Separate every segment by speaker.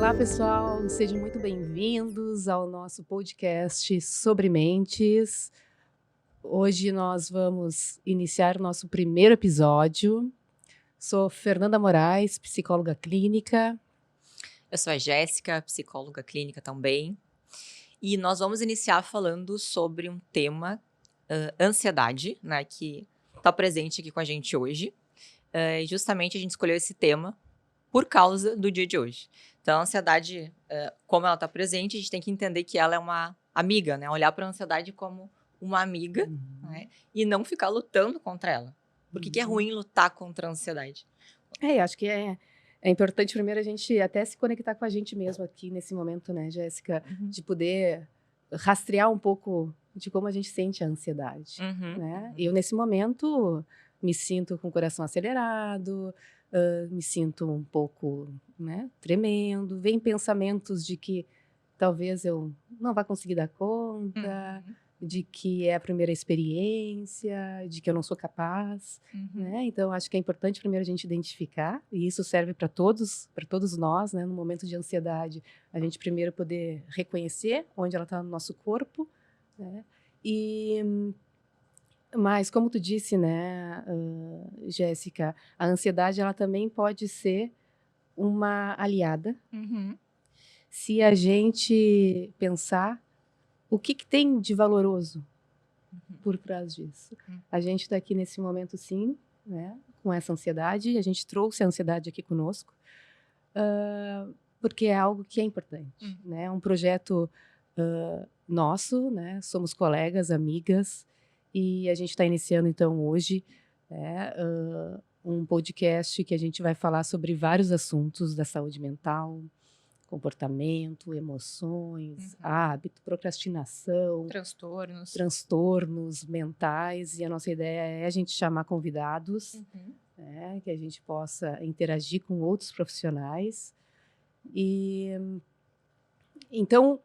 Speaker 1: Olá, pessoal, sejam muito bem-vindos ao nosso podcast sobre mentes. Hoje nós vamos iniciar o nosso primeiro episódio. Sou Fernanda Moraes, psicóloga clínica.
Speaker 2: Eu sou a Jéssica, psicóloga clínica também. E nós vamos iniciar falando sobre um tema, ansiedade, né, que está presente aqui com a gente hoje. E justamente a gente escolheu esse tema por causa do dia de hoje. Então, a ansiedade, como ela está presente, a gente tem que entender que ela é uma amiga, né? Olhar para a ansiedade como uma amiga, né? E não ficar lutando contra ela. Por que é ruim lutar contra a ansiedade?
Speaker 1: Acho que é importante primeiro a gente até se conectar com a gente mesmo aqui nesse momento, né, Jéssica? De poder rastrear um pouco de como a gente sente a ansiedade, né? Eu, nesse momento, me sinto com o coração acelerado, me sinto um pouco, né, tremendo, vem pensamentos de que talvez eu não vá conseguir dar conta, de que é a primeira experiência, de que eu não sou capaz, né? Então, acho que é importante primeiro a gente identificar, e isso serve para todos nós, né? No momento de ansiedade, a gente primeiro poder reconhecer onde ela está no nosso corpo, né? Mas, como tu disse, né, Jéssica, a ansiedade ela também pode ser uma aliada se a gente pensar o que tem de valoroso por trás disso. A gente está aqui nesse momento, sim, né, com essa ansiedade, a gente trouxe a ansiedade aqui conosco, porque é algo que é importante, né? É um projeto nosso, né? Somos colegas, amigas, e a gente está iniciando, então, hoje, né, um podcast que a gente vai falar sobre vários assuntos da saúde mental, comportamento, emoções, hábito, procrastinação, transtornos mentais. E a nossa ideia é a gente chamar convidados, né, que a gente possa interagir com outros profissionais. E então,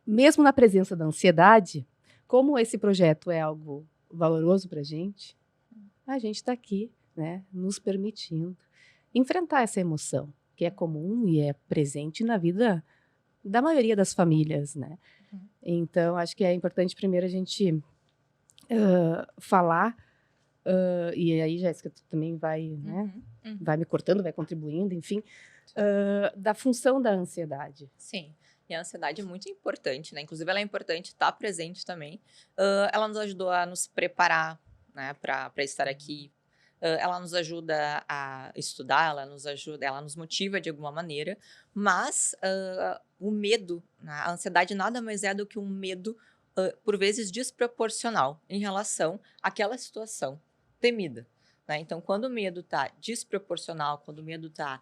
Speaker 1: mesmo na presença da ansiedade, como esse projeto é algo valoroso para a gente está aqui, né, nos permitindo enfrentar essa emoção, que é comum e é presente na vida da maioria das famílias, né? Então, acho que é importante primeiro a gente falar, e aí, Jéssica, tu também vai, né, vai me cortando, vai contribuindo, enfim, da função da ansiedade.
Speaker 2: Sim, e a ansiedade é muito importante, né? Inclusive, ela é importante estar presente também. Ela nos ajudou a nos preparar, né, para estar aqui. Ela nos ajuda a estudar, ela nos motiva de alguma maneira, mas o medo, né, a ansiedade nada mais é do que um medo, por vezes, desproporcional em relação àquela situação temida, né? Então, quando o medo está desproporcional, quando o medo está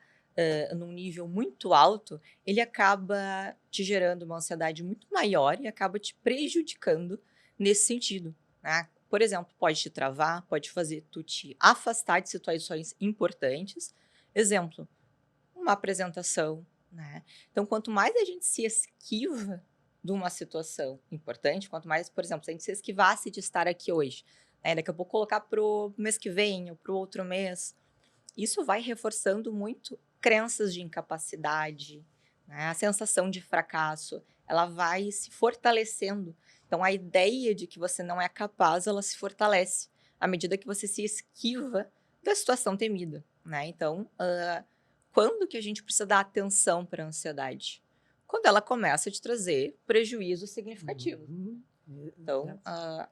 Speaker 2: num nível muito alto, ele acaba te gerando uma ansiedade muito maior e acaba te prejudicando nesse sentido, né? Por exemplo, pode te travar, pode fazer tu te afastar de situações importantes. Exemplo, uma apresentação, né? Então, quanto mais a gente se esquiva de uma situação importante, quanto mais, por exemplo, se a gente se esquivasse de estar aqui hoje, né? Daqui a pouco colocar pro mês que vem ou pro outro mês, isso vai reforçando muito crenças de incapacidade, né? A sensação de fracasso, ela vai se fortalecendo. Então, a ideia de que você não é capaz, ela se fortalece à medida que você se esquiva da situação temida, né? Então, quando que a gente precisa dar atenção para a ansiedade? Quando ela começa a te trazer prejuízos significativos. Então,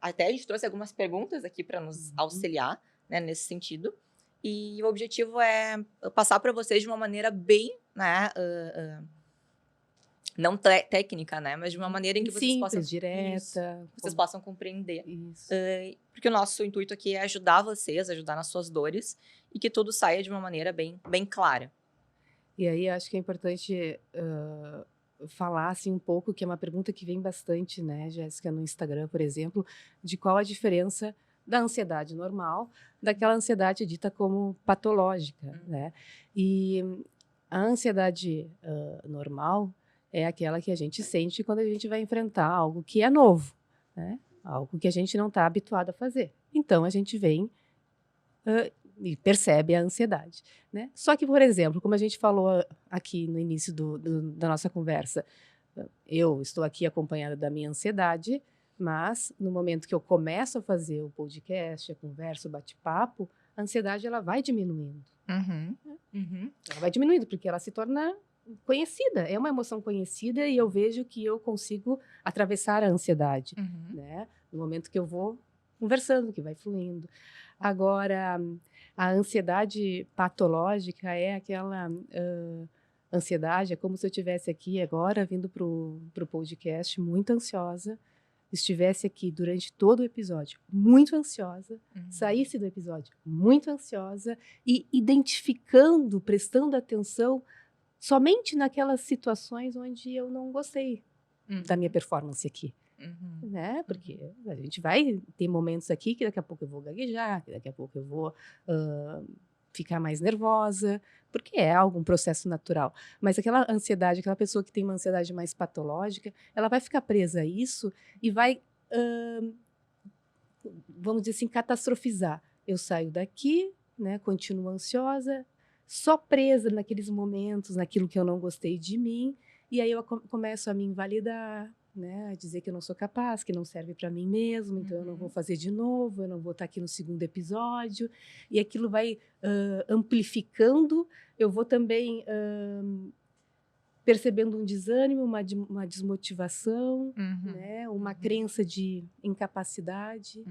Speaker 2: até a gente trouxe algumas perguntas aqui para nos auxiliar, né, nesse sentido. E o objetivo é passar para vocês de uma maneira bem, né, não técnica, né, mas de uma maneira em que vocês
Speaker 1: simples,
Speaker 2: possam
Speaker 1: direta,
Speaker 2: vocês possam compreender.
Speaker 1: Isso.
Speaker 2: Porque o nosso intuito aqui é ajudar vocês, ajudar nas suas dores e que tudo saia de uma maneira bem clara.
Speaker 1: E aí acho que é importante falar assim, um pouco, que é uma pergunta que vem bastante, né, Jéssica, no Instagram, por exemplo, de qual a diferença da ansiedade normal daquela ansiedade dita como patológica, né? E a ansiedade normal é aquela que a gente sente quando a gente vai enfrentar algo que é novo, né? Algo que a gente não está habituado a fazer. Então, a gente vem e percebe a ansiedade, né? Só que, por exemplo, como a gente falou aqui no início da nossa conversa, eu estou aqui acompanhada da minha ansiedade, mas no momento que eu começo a fazer o podcast, a conversa, o bate-papo, a ansiedade ela vai diminuindo. Ela vai diminuindo porque ela se torna conhecida, é uma emoção conhecida e eu vejo que eu consigo atravessar a ansiedade, né? No momento que eu vou conversando, que vai fluindo. Agora, a ansiedade patológica é aquela ansiedade, é como se eu estivesse aqui agora vindo para o podcast muito ansiosa, estivesse aqui durante todo o episódio muito ansiosa, saísse do episódio muito ansiosa e identificando, prestando atenção somente naquelas situações onde eu não gostei da minha performance aqui. Né? Porque a gente vai ter momentos aqui que daqui a pouco eu vou gaguejar, que daqui a pouco eu vou ficar mais nervosa, porque é um processo natural. Mas aquela ansiedade, aquela pessoa que tem uma ansiedade mais patológica, ela vai ficar presa a isso e vai, vamos dizer assim, catastrofizar. Eu saio daqui, né, continuo ansiosa, só presa naqueles momentos, naquilo que eu não gostei de mim, e aí eu começo a me invalidar, né, a dizer que eu não sou capaz, que não serve para mim mesmo, então eu não vou fazer de novo, eu não vou estar aqui no segundo episódio, e aquilo vai amplificando, eu vou também percebendo um desânimo, uma desmotivação, né, uma crença de incapacidade,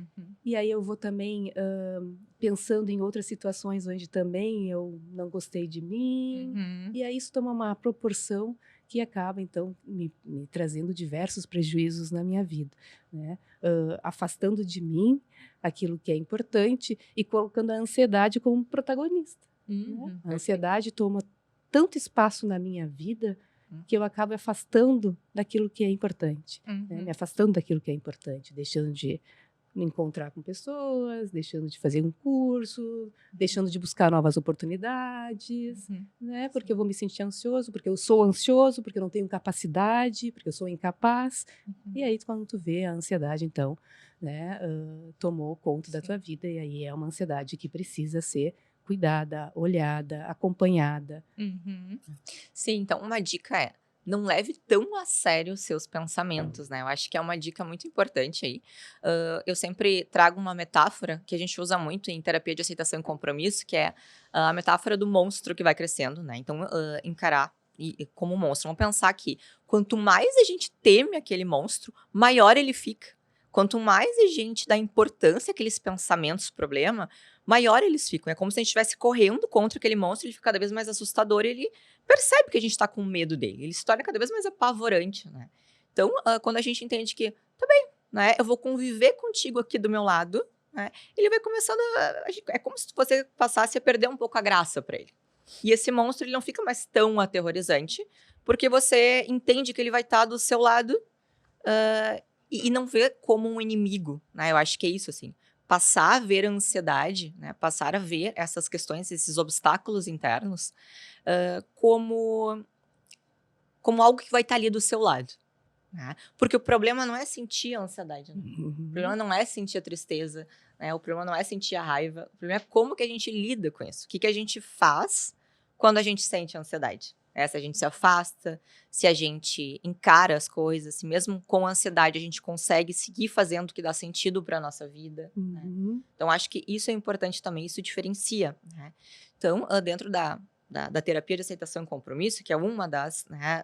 Speaker 1: e aí eu vou também pensando em outras situações onde também eu não gostei de mim, e aí isso toma uma proporção que acaba, então, me trazendo diversos prejuízos na minha vida, né? Afastando de mim aquilo que é importante e colocando a ansiedade como protagonista. Né? A ansiedade toma tanto espaço na minha vida que eu acabo afastando daquilo que é importante, né? Me afastando daquilo que é importante, deixando de me encontrar com pessoas, deixando de fazer um curso, deixando de buscar novas oportunidades, né? Porque eu vou me sentir ansioso, porque eu sou ansioso, porque eu não tenho capacidade, porque eu sou incapaz. E aí, quando tu vê a ansiedade, então, né, tomou conta da tua vida, e aí é uma ansiedade que precisa ser cuidada, olhada, acompanhada.
Speaker 2: Sim, então uma dica é: não leve tão a sério os seus pensamentos, né? Eu acho que é uma dica muito importante aí. Eu sempre trago uma metáfora que a gente usa muito em terapia de aceitação e compromisso, que é a metáfora do monstro que vai crescendo, né? Então, encarar como um monstro. Vamos pensar que quanto mais a gente teme aquele monstro, maior ele fica. Quanto mais a gente dá importância àqueles pensamentos, problema, maior eles ficam. É como se a gente estivesse correndo contra aquele monstro, ele fica cada vez mais assustador e ele percebe que a gente está com medo dele. Ele se torna cada vez mais apavorante, né? Então, quando a gente entende que, tá bem, né, eu vou conviver contigo aqui do meu lado, né, ele vai começando é como se você passasse a perder um pouco a graça para ele. E esse monstro, ele não fica mais tão aterrorizante, porque você entende que ele vai estar do seu lado e não vê como um inimigo, né? Eu acho que é isso, assim. Passar a ver a ansiedade, né? Passar a ver essas questões, esses obstáculos internos, como algo que vai estar ali do seu lado. Né? Porque o problema não é sentir a ansiedade. Né? O problema não é sentir a tristeza. Né? O problema não é sentir a raiva. O problema é como que a gente lida com isso. O que a gente faz quando a gente sente a ansiedade. Se a gente se afasta, se a gente encara as coisas, se mesmo com a ansiedade a gente consegue seguir fazendo o que dá sentido para a nossa vida. Né? Então, acho que isso é importante também, isso diferencia. Né? Então, dentro da terapia de aceitação e compromisso, que é uma das, né,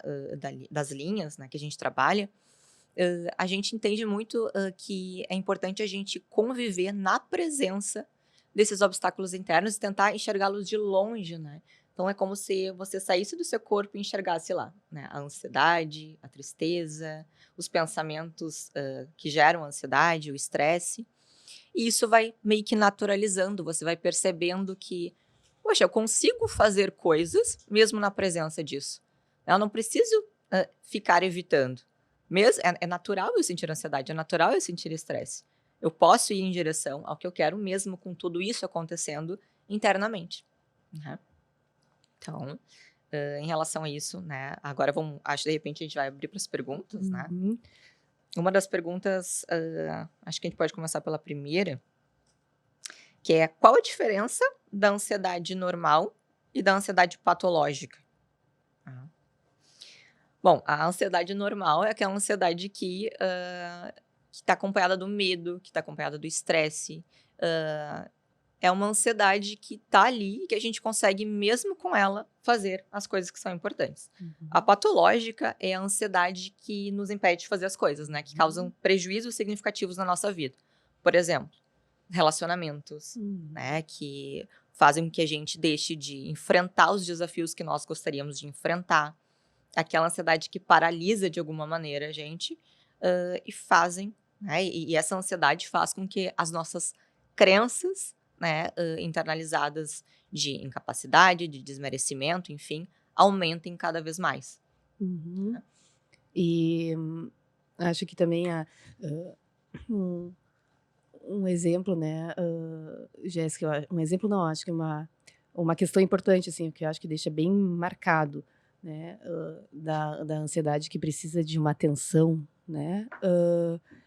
Speaker 2: das linhas, né, que a gente trabalha, a gente entende muito que é importante a gente conviver na presença desses obstáculos internos e tentar enxergá-los de longe, né? Então, é como se você saísse do seu corpo e enxergasse lá, né? A ansiedade, a tristeza, os pensamentos que geram ansiedade, o estresse. E isso vai meio que naturalizando, você vai percebendo que, poxa, eu consigo fazer coisas mesmo na presença disso. Eu não preciso ficar evitando. É natural eu sentir ansiedade, é natural eu sentir estresse. Eu posso ir em direção ao que eu quero, mesmo com tudo isso acontecendo internamente. Né? Então, em relação a isso, né? Agora acho que de repente a gente vai abrir para as perguntas, né? Uma das perguntas, acho que a gente pode começar pela primeira, que é qual a diferença da ansiedade normal e da ansiedade patológica. Tá? Bom, a ansiedade normal é aquela ansiedade que está acompanhada do medo, que está acompanhada do estresse. É uma ansiedade que está ali e que a gente consegue, mesmo com ela, fazer as coisas que são importantes. A patológica é a ansiedade que nos impede de fazer as coisas, né? Que causam prejuízos significativos na nossa vida. Por exemplo, relacionamentos, né? Que fazem com que a gente deixe de enfrentar os desafios que nós gostaríamos de enfrentar. Aquela ansiedade que paralisa de alguma maneira a gente e fazem, né? E essa ansiedade faz com que as nossas crenças, né, internalizadas de incapacidade, de desmerecimento, enfim, aumentem cada vez mais.
Speaker 1: Uhum. E acho que também um exemplo, né, Jéssica, um exemplo não, acho que uma questão importante, assim, que eu acho que deixa bem marcado, né, da ansiedade que precisa de uma atenção, né,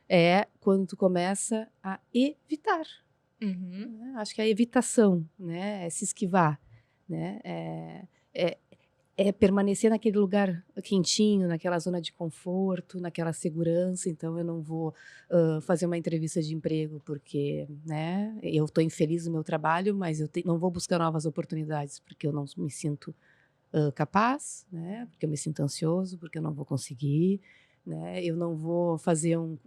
Speaker 1: é quando tu começa a evitar. Né, acho que a evitação, né, é se esquivar, né, é permanecer naquele lugar quentinho, naquela zona de conforto, naquela segurança. Então eu não vou fazer uma entrevista de emprego porque, né, eu estou infeliz no meu trabalho, mas eu não vou buscar novas oportunidades porque eu não me sinto capaz, né, porque eu me sinto ansioso, porque eu não vou conseguir, né, eu não vou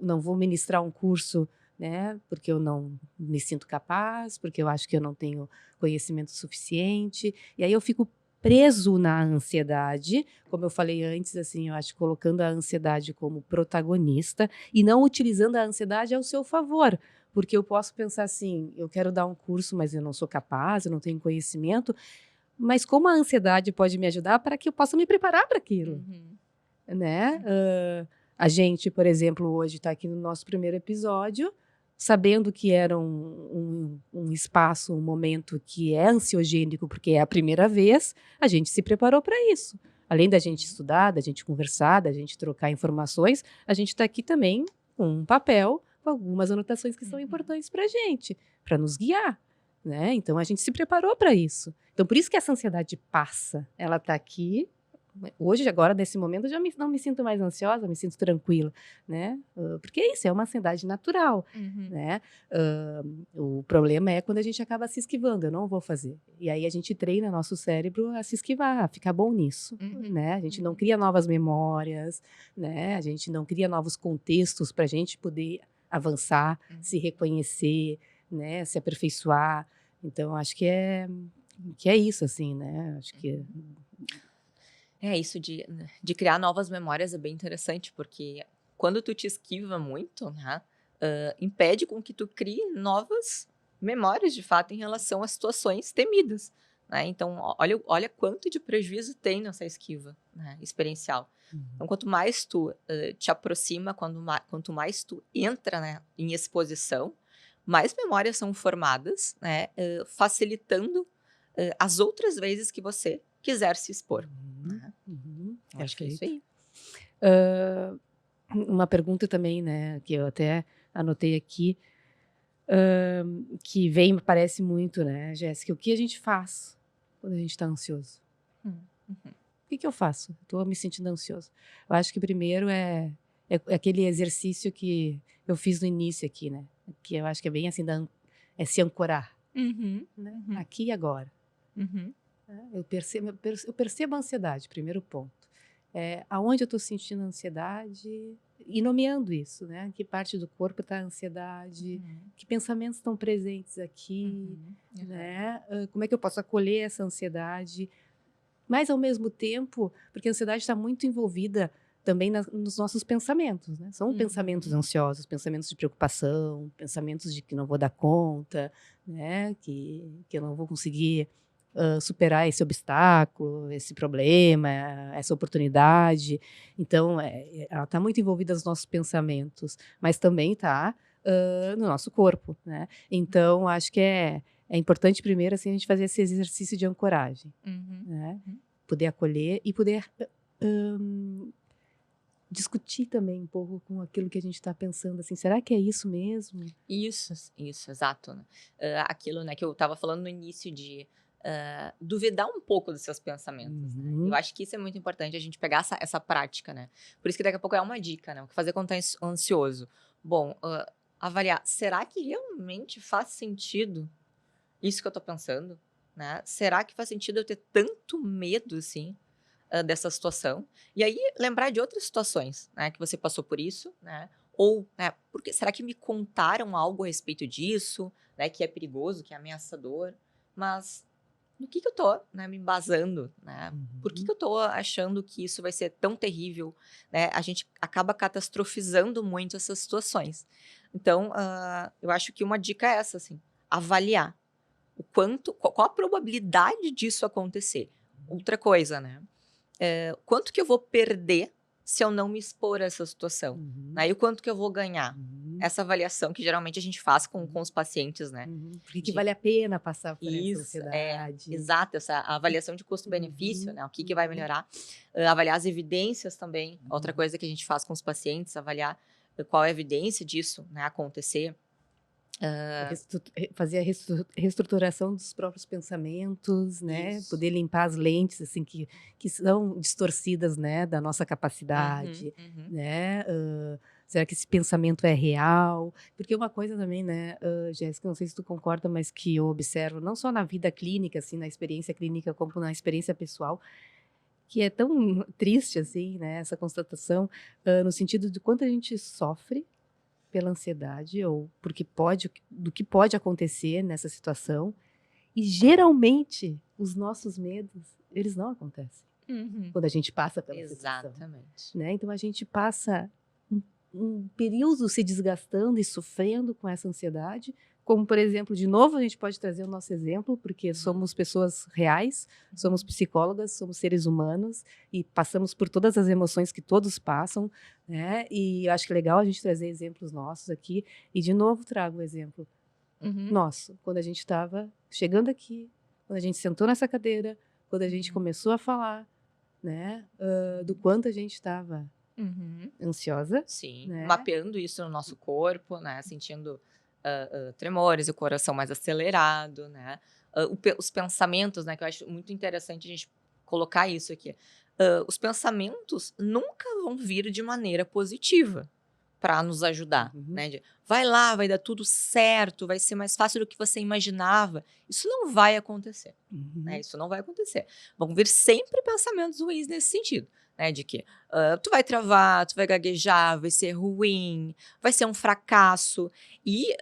Speaker 1: não vou ministrar um curso, né, porque eu não me sinto capaz, porque eu acho que eu não tenho conhecimento suficiente, e aí eu fico preso na ansiedade, como eu falei antes, assim, eu acho que colocando a ansiedade como protagonista e não utilizando a ansiedade ao seu favor, porque eu posso pensar assim, eu quero dar um curso, mas eu não sou capaz, eu não tenho conhecimento, mas como a ansiedade pode me ajudar para que eu possa me preparar para aquilo, né? A gente, por exemplo, hoje está aqui no nosso primeiro episódio, sabendo que era um espaço, um momento que é ansiogênico, porque é a primeira vez, a gente se preparou para isso. Além da gente estudar, da gente conversar, da gente trocar informações, a gente está aqui também com um papel, com algumas anotações que são importantes para a gente, para nos guiar. Né? Então a gente se preparou para isso. Então por isso que essa ansiedade passa. Ela está aqui. Hoje, agora, nesse momento, eu já não me sinto mais ansiosa, me sinto tranquila, né? Porque é isso, é uma ansiedade natural, né? O problema é quando a gente acaba se esquivando, eu não vou fazer. E aí a gente treina nosso cérebro a se esquivar, a ficar bom nisso, né? A gente não cria novas memórias, né? A gente não cria novos contextos para a gente poder avançar, se reconhecer, né? Se aperfeiçoar. Então, acho que é isso, assim, né? Acho que
Speaker 2: Isso de criar novas memórias é bem interessante, porque quando tu te esquiva muito, né, impede com que tu crie novas memórias, de fato, em relação a situações temidas, né? Então, olha quanto de prejuízo tem nessa esquiva, né, experiencial. Então, quanto mais tu te aproxima, quanto mais tu entra, né, em exposição, mais memórias são formadas, né, facilitando as outras vezes que você quiser se expor. Né? Acho que é isso aí.
Speaker 1: Uma pergunta também, né, que eu até anotei aqui, que me parece muito, né, Jéssica, o que a gente faz quando a gente está ansioso? O que eu faço? Estou me sentindo ansioso. Eu acho que primeiro é aquele exercício que eu fiz no início aqui, né, que eu acho que é bem assim, é se ancorar, né, aqui e agora. Eu percebo a ansiedade, primeiro ponto. Aonde eu estou sentindo ansiedade e nomeando isso, né? Que parte do corpo está a ansiedade, que pensamentos estão presentes aqui, né? Como é que eu posso acolher essa ansiedade? Mas, ao mesmo tempo, porque a ansiedade está muito envolvida também nos nossos pensamentos, né? São pensamentos ansiosos, pensamentos de preocupação, pensamentos de que não vou dar conta, né? Que eu não vou conseguir superar esse obstáculo, esse problema, essa oportunidade. Então, ela está muito envolvida nos nossos pensamentos, mas também está no nosso corpo, né? Então, acho que é importante primeiro assim, a gente fazer esse exercício de ancoragem, né? Poder acolher e poder discutir também um pouco com aquilo que a gente está pensando, assim, será que é isso mesmo?
Speaker 2: Isso, exato, né. Aquilo, né, que eu estava falando no início de, duvidar um pouco dos seus pensamentos, né. Eu
Speaker 1: Uhum,
Speaker 2: acho que isso é muito importante, a gente pegar essa prática, né. Por isso que daqui a pouco é uma dica, né, o que fazer quando tá ansioso. Bom, avaliar, será que realmente faz sentido isso que eu tô pensando, né? Será que faz sentido eu ter tanto medo, assim, dessa situação? E aí lembrar de outras situações, né, que você passou por isso, né? Ou, né, porque será que me contaram algo a respeito disso, né, que é perigoso, que é ameaçador? Mas no que eu tô, né, me embasando, né? Por que
Speaker 1: uhum.
Speaker 2: eu tô achando que isso vai ser tão terrível, né? A gente acaba catastrofizando muito essas situações. Então, eu acho que uma dica é essa, assim, avaliar o quanto, qual a probabilidade disso acontecer. Outra coisa, né? Quanto que eu vou perder se eu não me expor a essa situação,
Speaker 1: Uhum,
Speaker 2: né, e o quanto que eu vou ganhar.
Speaker 1: uhum,
Speaker 2: Essa avaliação que geralmente a gente faz com
Speaker 1: uhum,
Speaker 2: os pacientes, né,
Speaker 1: uhum. Por que que
Speaker 2: de
Speaker 1: vale a pena passar por essa
Speaker 2: isso,
Speaker 1: ansiedade?
Speaker 2: exato, essa avaliação de custo-benefício,
Speaker 1: Uhum,
Speaker 2: né, o que vai
Speaker 1: uhum,
Speaker 2: melhorar. Avaliar as evidências também, outra
Speaker 1: uhum.
Speaker 2: coisa que a gente faz com os pacientes, avaliar qual é a evidência disso, né, acontecer.
Speaker 1: Fazer a reestruturação dos próprios pensamentos, né,
Speaker 2: Isso.
Speaker 1: poder limpar as lentes, assim, que são distorcidas, né, da nossa
Speaker 2: Uhum,
Speaker 1: capacidade,
Speaker 2: uhum.
Speaker 1: né, será que esse pensamento é real? Porque uma coisa também, né, Jéssica, não sei se tu concorda, mas que eu observo não só na vida clínica, assim, na experiência clínica, como na experiência pessoal, que é tão triste, assim, né, essa constatação, no sentido de quanto a gente sofre pela ansiedade ou porque pode do que pode acontecer nessa situação, e geralmente os nossos medos, eles não acontecem,
Speaker 2: Uhum.
Speaker 1: quando a gente passa pela situação,
Speaker 2: Exatamente.
Speaker 1: né, então a gente passa um período se desgastando e sofrendo com essa ansiedade, como por exemplo, de novo a gente pode trazer o nosso exemplo, porque
Speaker 2: Uhum,
Speaker 1: somos pessoas reais, somos psicólogas, somos seres humanos e passamos por todas as emoções que todos passam, né, e eu acho que é legal a gente trazer exemplos nossos aqui, e de novo trago o exemplo
Speaker 2: uhum,
Speaker 1: nosso, quando a gente estava chegando aqui, quando a gente sentou nessa cadeira, quando a gente
Speaker 2: uhum,
Speaker 1: começou a falar, né, do quanto a gente estava
Speaker 2: uhum.
Speaker 1: ansiosa,
Speaker 2: Sim,
Speaker 1: né.
Speaker 2: mapeando isso no nosso corpo, né, sentindo, tremores, o coração mais acelerado, né, os pensamentos, né, que eu acho muito interessante a gente colocar isso aqui. Os pensamentos nunca vão vir de maneira positiva para nos ajudar,
Speaker 1: Uhum,
Speaker 2: né, de: "Vai lá, vai dar tudo certo, vai ser mais fácil do que você imaginava". Isso não vai acontecer. Né,
Speaker 1: uhum,
Speaker 2: isso não vai acontecer. Vão vir sempre pensamentos ruins nesse sentido, né, de que, tu vai travar, tu vai gaguejar, vai ser ruim, vai ser um fracasso e,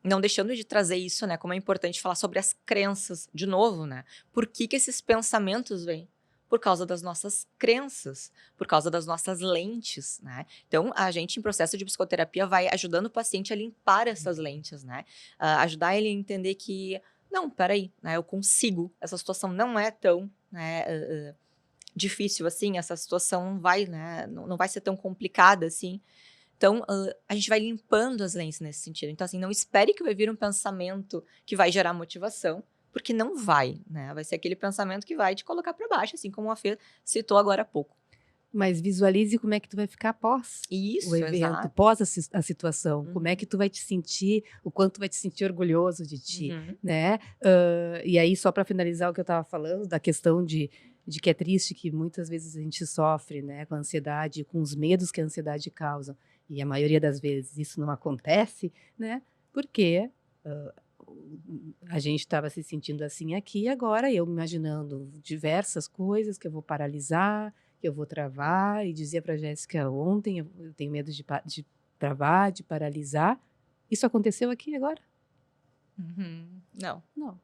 Speaker 2: não deixando de trazer isso, né, como é importante falar sobre as crenças de novo, né. Por que que esses pensamentos vêm? Por causa das nossas crenças, por causa das nossas lentes, né. Então a gente em processo de psicoterapia vai ajudando o paciente a limpar essas lentes, né, ajudar ele a entender que: "Não, espera aí, né, eu consigo, essa situação não é tão, né, difícil assim, essa situação não vai, né, não vai ser tão complicada assim". Então, a gente vai limpando as lentes nesse sentido. Então, assim, não espere que vai vir um pensamento que vai gerar motivação, porque não vai, né, vai ser aquele pensamento que vai te colocar para baixo, assim como a Fê citou agora há pouco.
Speaker 1: mas visualize como é que tu vai ficar após o
Speaker 2: Isso,
Speaker 1: evento,
Speaker 2: exato.
Speaker 1: pós a situação, como é
Speaker 2: Uhum,
Speaker 1: que tu vai te sentir, o quanto tu vai te sentir orgulhoso de ti,
Speaker 2: uhum,
Speaker 1: né. E aí só para finalizar o que eu estava falando da questão de que é triste que muitas vezes a gente sofre, né, com a ansiedade, com os medos que a ansiedade causa, e a maioria das vezes isso não acontece, né, porque, hã, a gente estava se sentindo assim aqui, agora eu imaginando diversas coisas que eu vou paralisar, que eu vou travar, e dizia para a Jéssica ontem, eu tenho medo de travar, de paralisar. Isso aconteceu aqui agora?
Speaker 2: uhum. Não.
Speaker 1: Não.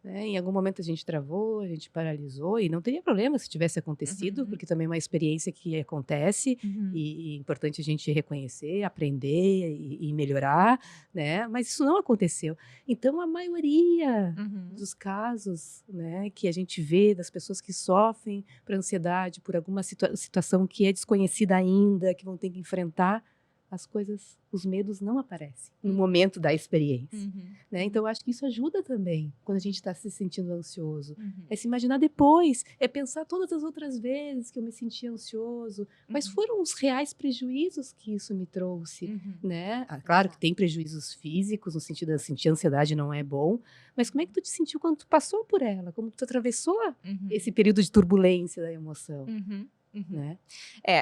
Speaker 1: Né, em algum momento a gente travou, a gente paralisou e não teria problema se tivesse acontecido,
Speaker 2: Uhum,
Speaker 1: porque também é uma experiência que acontece
Speaker 2: uhum,
Speaker 1: e é importante a gente reconhecer, aprender e melhorar, né, mas isso não aconteceu. Então a maioria
Speaker 2: uhum,
Speaker 1: dos casos, né, que a gente vê das pessoas que sofrem por ansiedade, por alguma situação que é desconhecida ainda, que vão ter que enfrentar, os medos não aparecem no momento da experiência. Né? Então, eu acho que isso ajuda também, quando a gente está se sentindo ansioso. É se imaginar depois, é pensar todas as outras vezes que eu me senti ansioso, quais foram os reais prejuízos que isso me trouxe. Né? Claro que tem prejuízos físicos, no sentido de sentir ansiedade não é bom, mas como é que tu te sentiu quando tu passou por ela? Como tu atravessou esse período de turbulência da emoção? Né?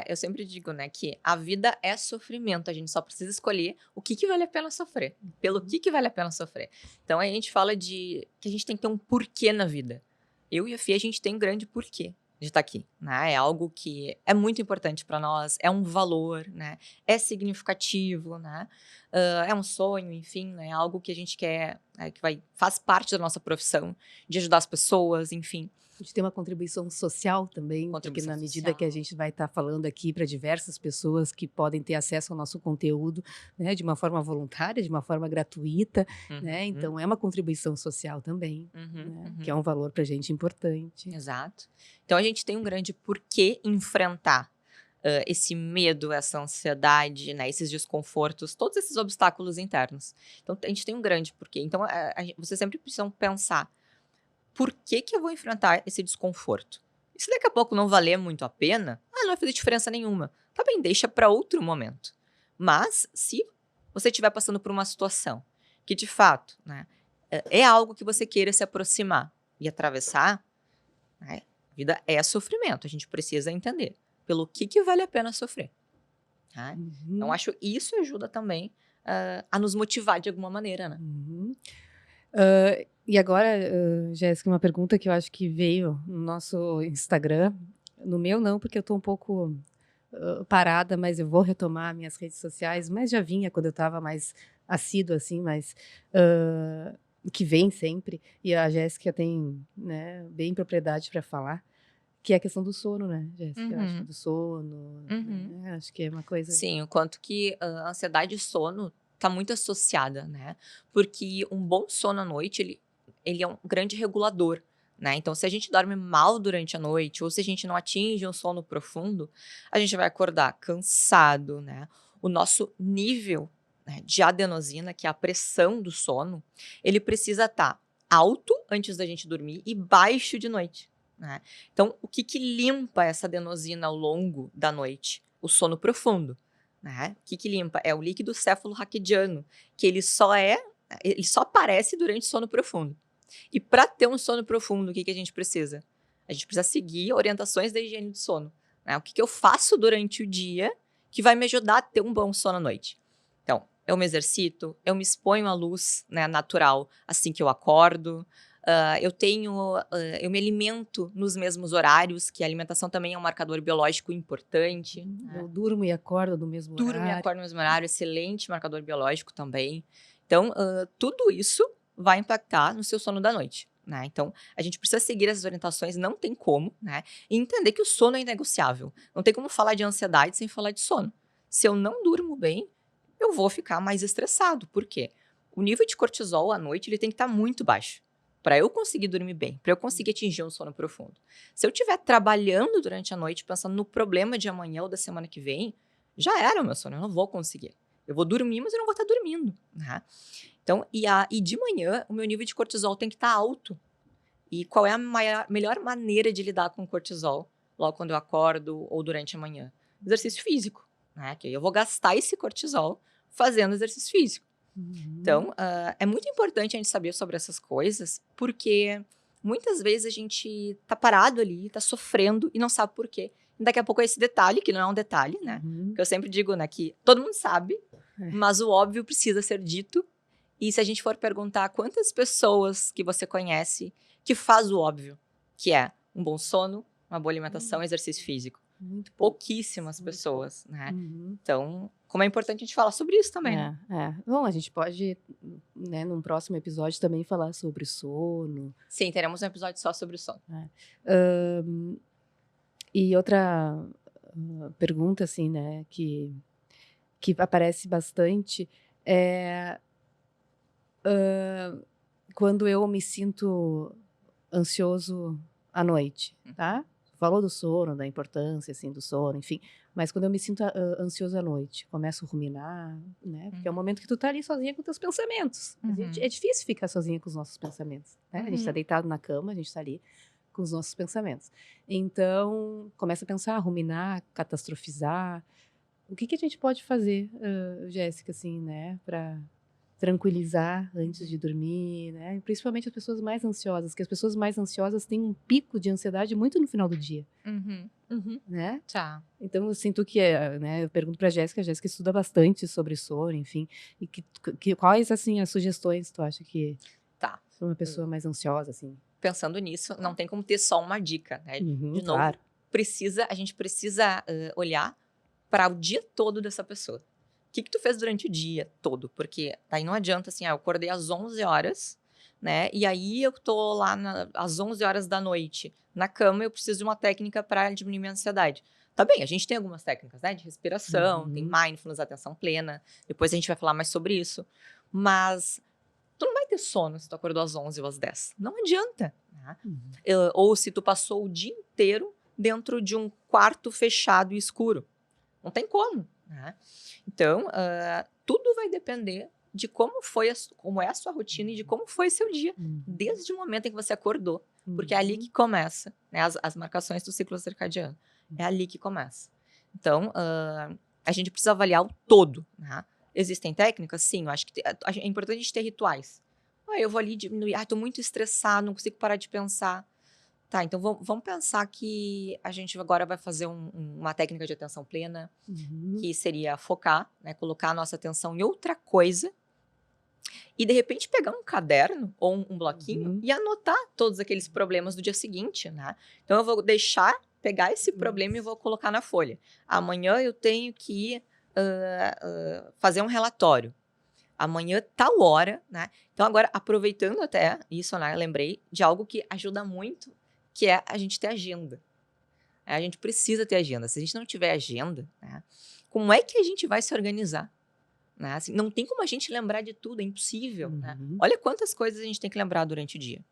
Speaker 2: Eu sempre digo, né, que a vida é sofrimento, a gente só precisa escolher o que vale a pena sofrer, pelo que vale a pena sofrer. Então, aí a gente fala de que a gente tem que ter um porquê na vida. Eu e a Fia, a gente tem um grande porquê de estar aqui, né? É algo que é muito importante para nós, é um valor, né? É significativo, né? É um sonho, enfim, né? É algo que a gente quer, né? Faz parte da nossa profissão, de ajudar as pessoas, enfim.
Speaker 1: A gente tem uma contribuição social também, porque na medida que a gente vai estar falando aqui para diversas pessoas que podem ter acesso ao nosso conteúdo, né, de uma forma voluntária, de uma forma gratuita, né? Então, é uma contribuição social também, né, que é um valor para a gente importante.
Speaker 2: Exato. Então, a gente tem um grande porquê enfrentar esse medo, essa ansiedade, né, esses desconfortos, todos esses obstáculos internos. Então, a gente tem um grande porquê. Então, vocês sempre precisam pensar, por que eu vou enfrentar esse desconforto? E se daqui a pouco não valer muito a pena, não vai fazer diferença nenhuma. Tá bem, deixa para outro momento. Mas, se você estiver passando por uma situação que, de fato, né, é algo que você queira se aproximar e atravessar, né, a vida é sofrimento, a gente precisa entender pelo que vale a pena sofrer. Tá? Então, acho que isso ajuda também a nos motivar de alguma maneira, né?
Speaker 1: E agora, Jéssica, uma pergunta que eu acho que veio no nosso Instagram. No meu não, porque eu estou um pouco parada, mas eu vou retomar minhas redes sociais, mas já vinha quando eu estava mais assídua, assim, mas que vem sempre. E a Jéssica tem, né, bem propriedade para falar, que é a questão do sono, né, Jéssica? Eu acho que do sono, né? Acho que é uma coisa...
Speaker 2: Sim, o quanto que a ansiedade e sono está muito associada, né? Porque um bom sono à noite, ele é um grande regulador, né? Então, se a gente dorme mal durante a noite, ou se a gente não atinge um sono profundo, a gente vai acordar cansado, né? O nosso nível, né, de adenosina, que é a pressão do sono, ele precisa estar alto antes da gente dormir e baixo de noite, né? Então, o que limpa essa adenosina ao longo da noite? O sono profundo, né? O que limpa? É o líquido céfalo-raquidiano, que ele só aparece durante o sono profundo. E para ter um sono profundo, o que a gente precisa? A gente precisa seguir orientações da higiene do sono, né? O que eu faço durante o dia que vai me ajudar a ter um bom sono à noite? Então, eu me exercito, eu me exponho à luz, né, natural assim que eu acordo. Eu me alimento nos mesmos horários, que a alimentação também é um marcador biológico importante.
Speaker 1: Eu durmo e acordo no mesmo horário.
Speaker 2: Durmo e acordo no mesmo horário, excelente marcador biológico também. Então, tudo isso vai impactar no seu sono da noite, né? Então, a gente precisa seguir essas orientações, não tem como, né? E entender que o sono é inegociável. Não tem como falar de ansiedade sem falar de sono. Se eu não durmo bem, eu vou ficar mais estressado. Por quê? O nível de cortisol à noite ele tem que estar muito baixo para eu conseguir dormir bem, para eu conseguir atingir um sono profundo. Se eu estiver trabalhando durante a noite, pensando no problema de amanhã ou da semana que vem, já era o meu sono, eu não vou conseguir. Eu vou dormir, mas eu não vou estar dormindo, né? Então, e de manhã, o meu nível de cortisol tem que estar alto. E qual é a melhor maneira de lidar com o cortisol logo quando eu acordo ou durante a manhã? Exercício físico, né? Que aí eu vou gastar esse cortisol fazendo exercício físico. Então, é muito importante a gente saber sobre essas coisas, porque muitas vezes a gente tá parado ali, tá sofrendo e não sabe por quê. E daqui a pouco é esse detalhe, que não é um detalhe, né? Que eu sempre digo, né, que todo mundo sabe, mas o óbvio precisa ser dito. E se a gente for perguntar quantas pessoas que você conhece que faz o óbvio, que é um bom sono, uma boa alimentação, exercício físico.
Speaker 1: Muito
Speaker 2: pouquíssimas pessoas, né? Então, como é importante a gente falar sobre isso também, né?
Speaker 1: Bom, a gente pode, né, num próximo episódio também falar sobre sono.
Speaker 2: Sim, teremos um episódio só sobre o sono.
Speaker 1: E outra pergunta, assim, né, que aparece bastante é quando eu me sinto ansioso à noite, tá? falou do sono, da importância, assim, do sono, enfim. Mas quando eu me sinto ansioso à noite, começo a ruminar, né? Porque é o momento que tu tá ali sozinha com teus pensamentos. É difícil ficar sozinha com os nossos pensamentos, né? A gente tá deitado na cama, a gente tá ali com os nossos pensamentos. Então, começa a pensar, ruminar, catastrofizar. O que a gente pode fazer, Jéssica, assim, né? Pra tranquilizar antes de dormir, né? Principalmente as pessoas mais ansiosas, que as pessoas mais ansiosas têm um pico de ansiedade muito no final do dia, né?
Speaker 2: Tá.
Speaker 1: Então eu sinto que, né? Eu pergunto pra Jéssica, a Jéssica estuda bastante sobre sono, enfim, e quais, assim, as sugestões tu acha que
Speaker 2: Tá.
Speaker 1: pra uma pessoa mais ansiosa, assim?
Speaker 2: Pensando nisso, não tem como ter só uma dica, né? De novo,
Speaker 1: Claro.
Speaker 2: a gente precisa olhar para o dia todo dessa pessoa. O que tu fez durante o dia todo? Porque daí não adianta assim, eu acordei às 11 horas, né? E aí eu tô lá às 11 horas da noite na cama, eu preciso de uma técnica para diminuir minha ansiedade. Tá bem, a gente tem algumas técnicas, né? De respiração, tem mindfulness, atenção plena. Depois a gente vai falar mais sobre isso. Mas tu não vai ter sono se tu acordou às 11 ou às 10. Não adianta. Né? Ou se tu passou o dia inteiro dentro de um quarto fechado e escuro. Não tem como. Né? Então, tudo vai depender de como é a sua rotina e de como foi seu dia, desde o momento em que você acordou. Porque é ali que começa, né, as marcações do ciclo circadiano. É ali que começa. Então, a gente precisa avaliar o todo. Né? Existem técnicas? Sim, eu acho que é importante a gente ter rituais. Eu vou ali diminuir, estou muito estressado, não consigo parar de pensar. Tá, então vamos pensar que a gente agora vai fazer uma técnica de atenção plena, que seria focar, né, colocar a nossa atenção em outra coisa e, de repente, pegar um caderno ou um bloquinho e anotar todos aqueles problemas do dia seguinte, né? Então, eu vou pegar esse problema e vou colocar na folha. Amanhã eu tenho que fazer um relatório. Amanhã, tal hora, né? Então, agora, aproveitando até isso, né? Eu lembrei de algo que ajuda muito, que é a gente ter agenda. A gente precisa ter agenda. Se a gente não tiver agenda, né? Como é que a gente vai se organizar? Né? Assim, não tem como a gente lembrar de tudo, é impossível. Né? Olha quantas coisas a gente tem que lembrar durante o dia.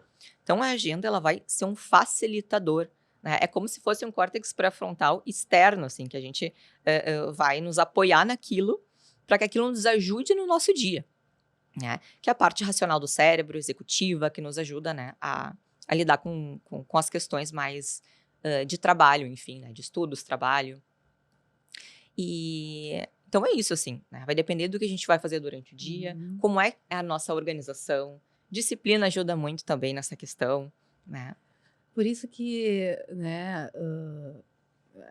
Speaker 2: Então, a agenda ela vai ser um facilitador. Né? É como se fosse um córtex pré-frontal externo, assim, que a gente vai nos apoiar naquilo para que aquilo nos ajude no nosso dia. Né? Que é a parte racional do cérebro, executiva, que nos ajuda, né, a lidar com as questões mais de trabalho, enfim, né, de estudos, trabalho. E então é isso, assim, né? Vai depender do que a gente vai fazer durante o dia, como é a nossa organização. Disciplina ajuda muito também nessa questão, né?
Speaker 1: Por isso que, né,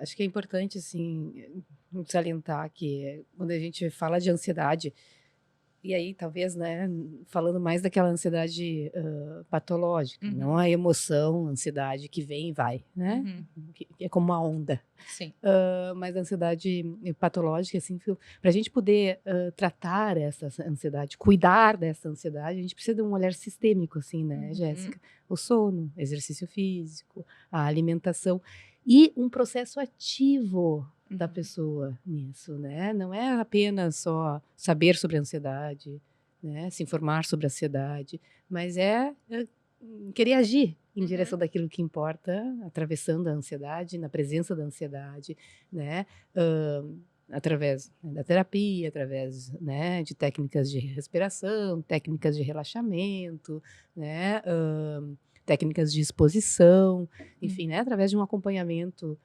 Speaker 1: acho que é importante, assim, salientar que quando a gente fala de ansiedade, e aí talvez, né, falando mais daquela ansiedade patológica, não a emoção, a ansiedade que vem e vai, né? Que é como uma onda.
Speaker 2: Sim.
Speaker 1: Mas a ansiedade patológica, assim, para a gente poder tratar essa ansiedade, cuidar dessa ansiedade, a gente precisa de um olhar sistêmico, assim, né, Jéssica? O sono, exercício físico, a alimentação e um processo ativo da pessoa nisso, né? Não é apenas só saber sobre a ansiedade, né? Se informar sobre a ansiedade, mas é querer agir em direção daquilo que importa, atravessando a ansiedade, na presença da ansiedade, né? Através da terapia, através, né, de técnicas de respiração, técnicas de relaxamento, né? Técnicas de exposição, enfim, né? Através de um acompanhamento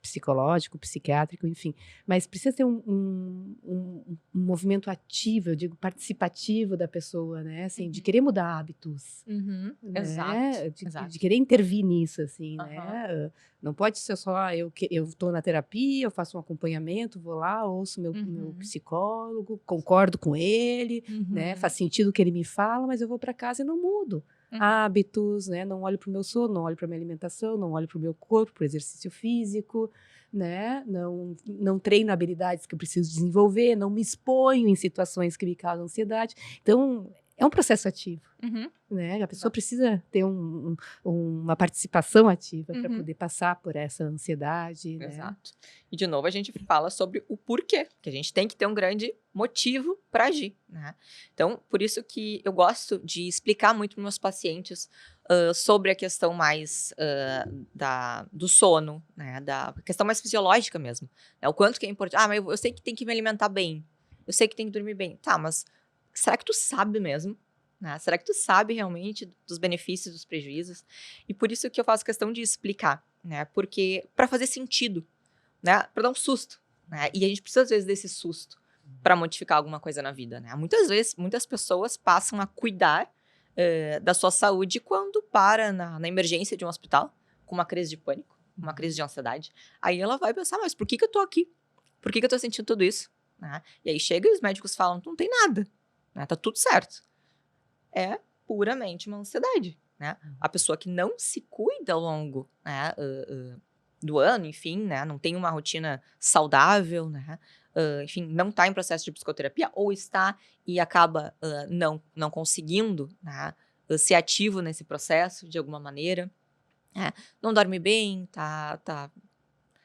Speaker 1: psicológico, psiquiátrico, enfim. Mas precisa ter um movimento ativo, eu digo, participativo da pessoa, né? Assim, de querer mudar hábitos. Né?
Speaker 2: Exato.
Speaker 1: De querer intervir nisso, assim, né? Não pode ser só eu estou na terapia, eu faço um acompanhamento, vou lá, ouço meu psicólogo, concordo com ele, né? Faz sentido o que ele me fala, mas eu vou para casa e não mudo. Hábitos, né? Não olho para o meu sono, não olho para a minha alimentação, não olho para o meu corpo, para o exercício físico, né? Não treino habilidades que eu preciso desenvolver, não me exponho em situações que me causam ansiedade. Então, é um processo ativo, né? A pessoa precisa ter uma participação ativa para poder passar por essa ansiedade, né?
Speaker 2: Exato. E, de novo, a gente fala sobre o porquê, que a gente tem que ter um grande motivo para agir, né? Então, por isso que eu gosto de explicar muito para meus pacientes sobre a questão mais do sono, né? Da questão mais fisiológica mesmo, né? O quanto que é importante. Mas eu sei que tem que me alimentar bem, eu sei que tem que dormir bem. Tá, mas será que tu sabe mesmo? Né? Será que tu sabe realmente dos benefícios, dos prejuízos? E por isso que eu faço questão de explicar, né? Porque para fazer sentido, né? Para dar um susto, né? E a gente precisa às vezes desse susto para modificar alguma coisa na vida, né? Muitas vezes, muitas pessoas passam a cuidar da sua saúde quando para na emergência de um hospital com uma crise de pânico, uma crise de ansiedade. Aí ela vai pensar, mas por que eu tô aqui? Por que eu tô sentindo tudo isso? Né? E aí chega e os médicos falam, não tem nada, né? Tá tudo certo. É puramente uma ansiedade, né? A pessoa que não se cuida ao longo, né, do ano, enfim, né? Não tem uma rotina saudável, né? Enfim, não está em processo de psicoterapia ou está e acaba não conseguindo, né, ser ativo nesse processo de alguma maneira, né? Não dorme bem, tá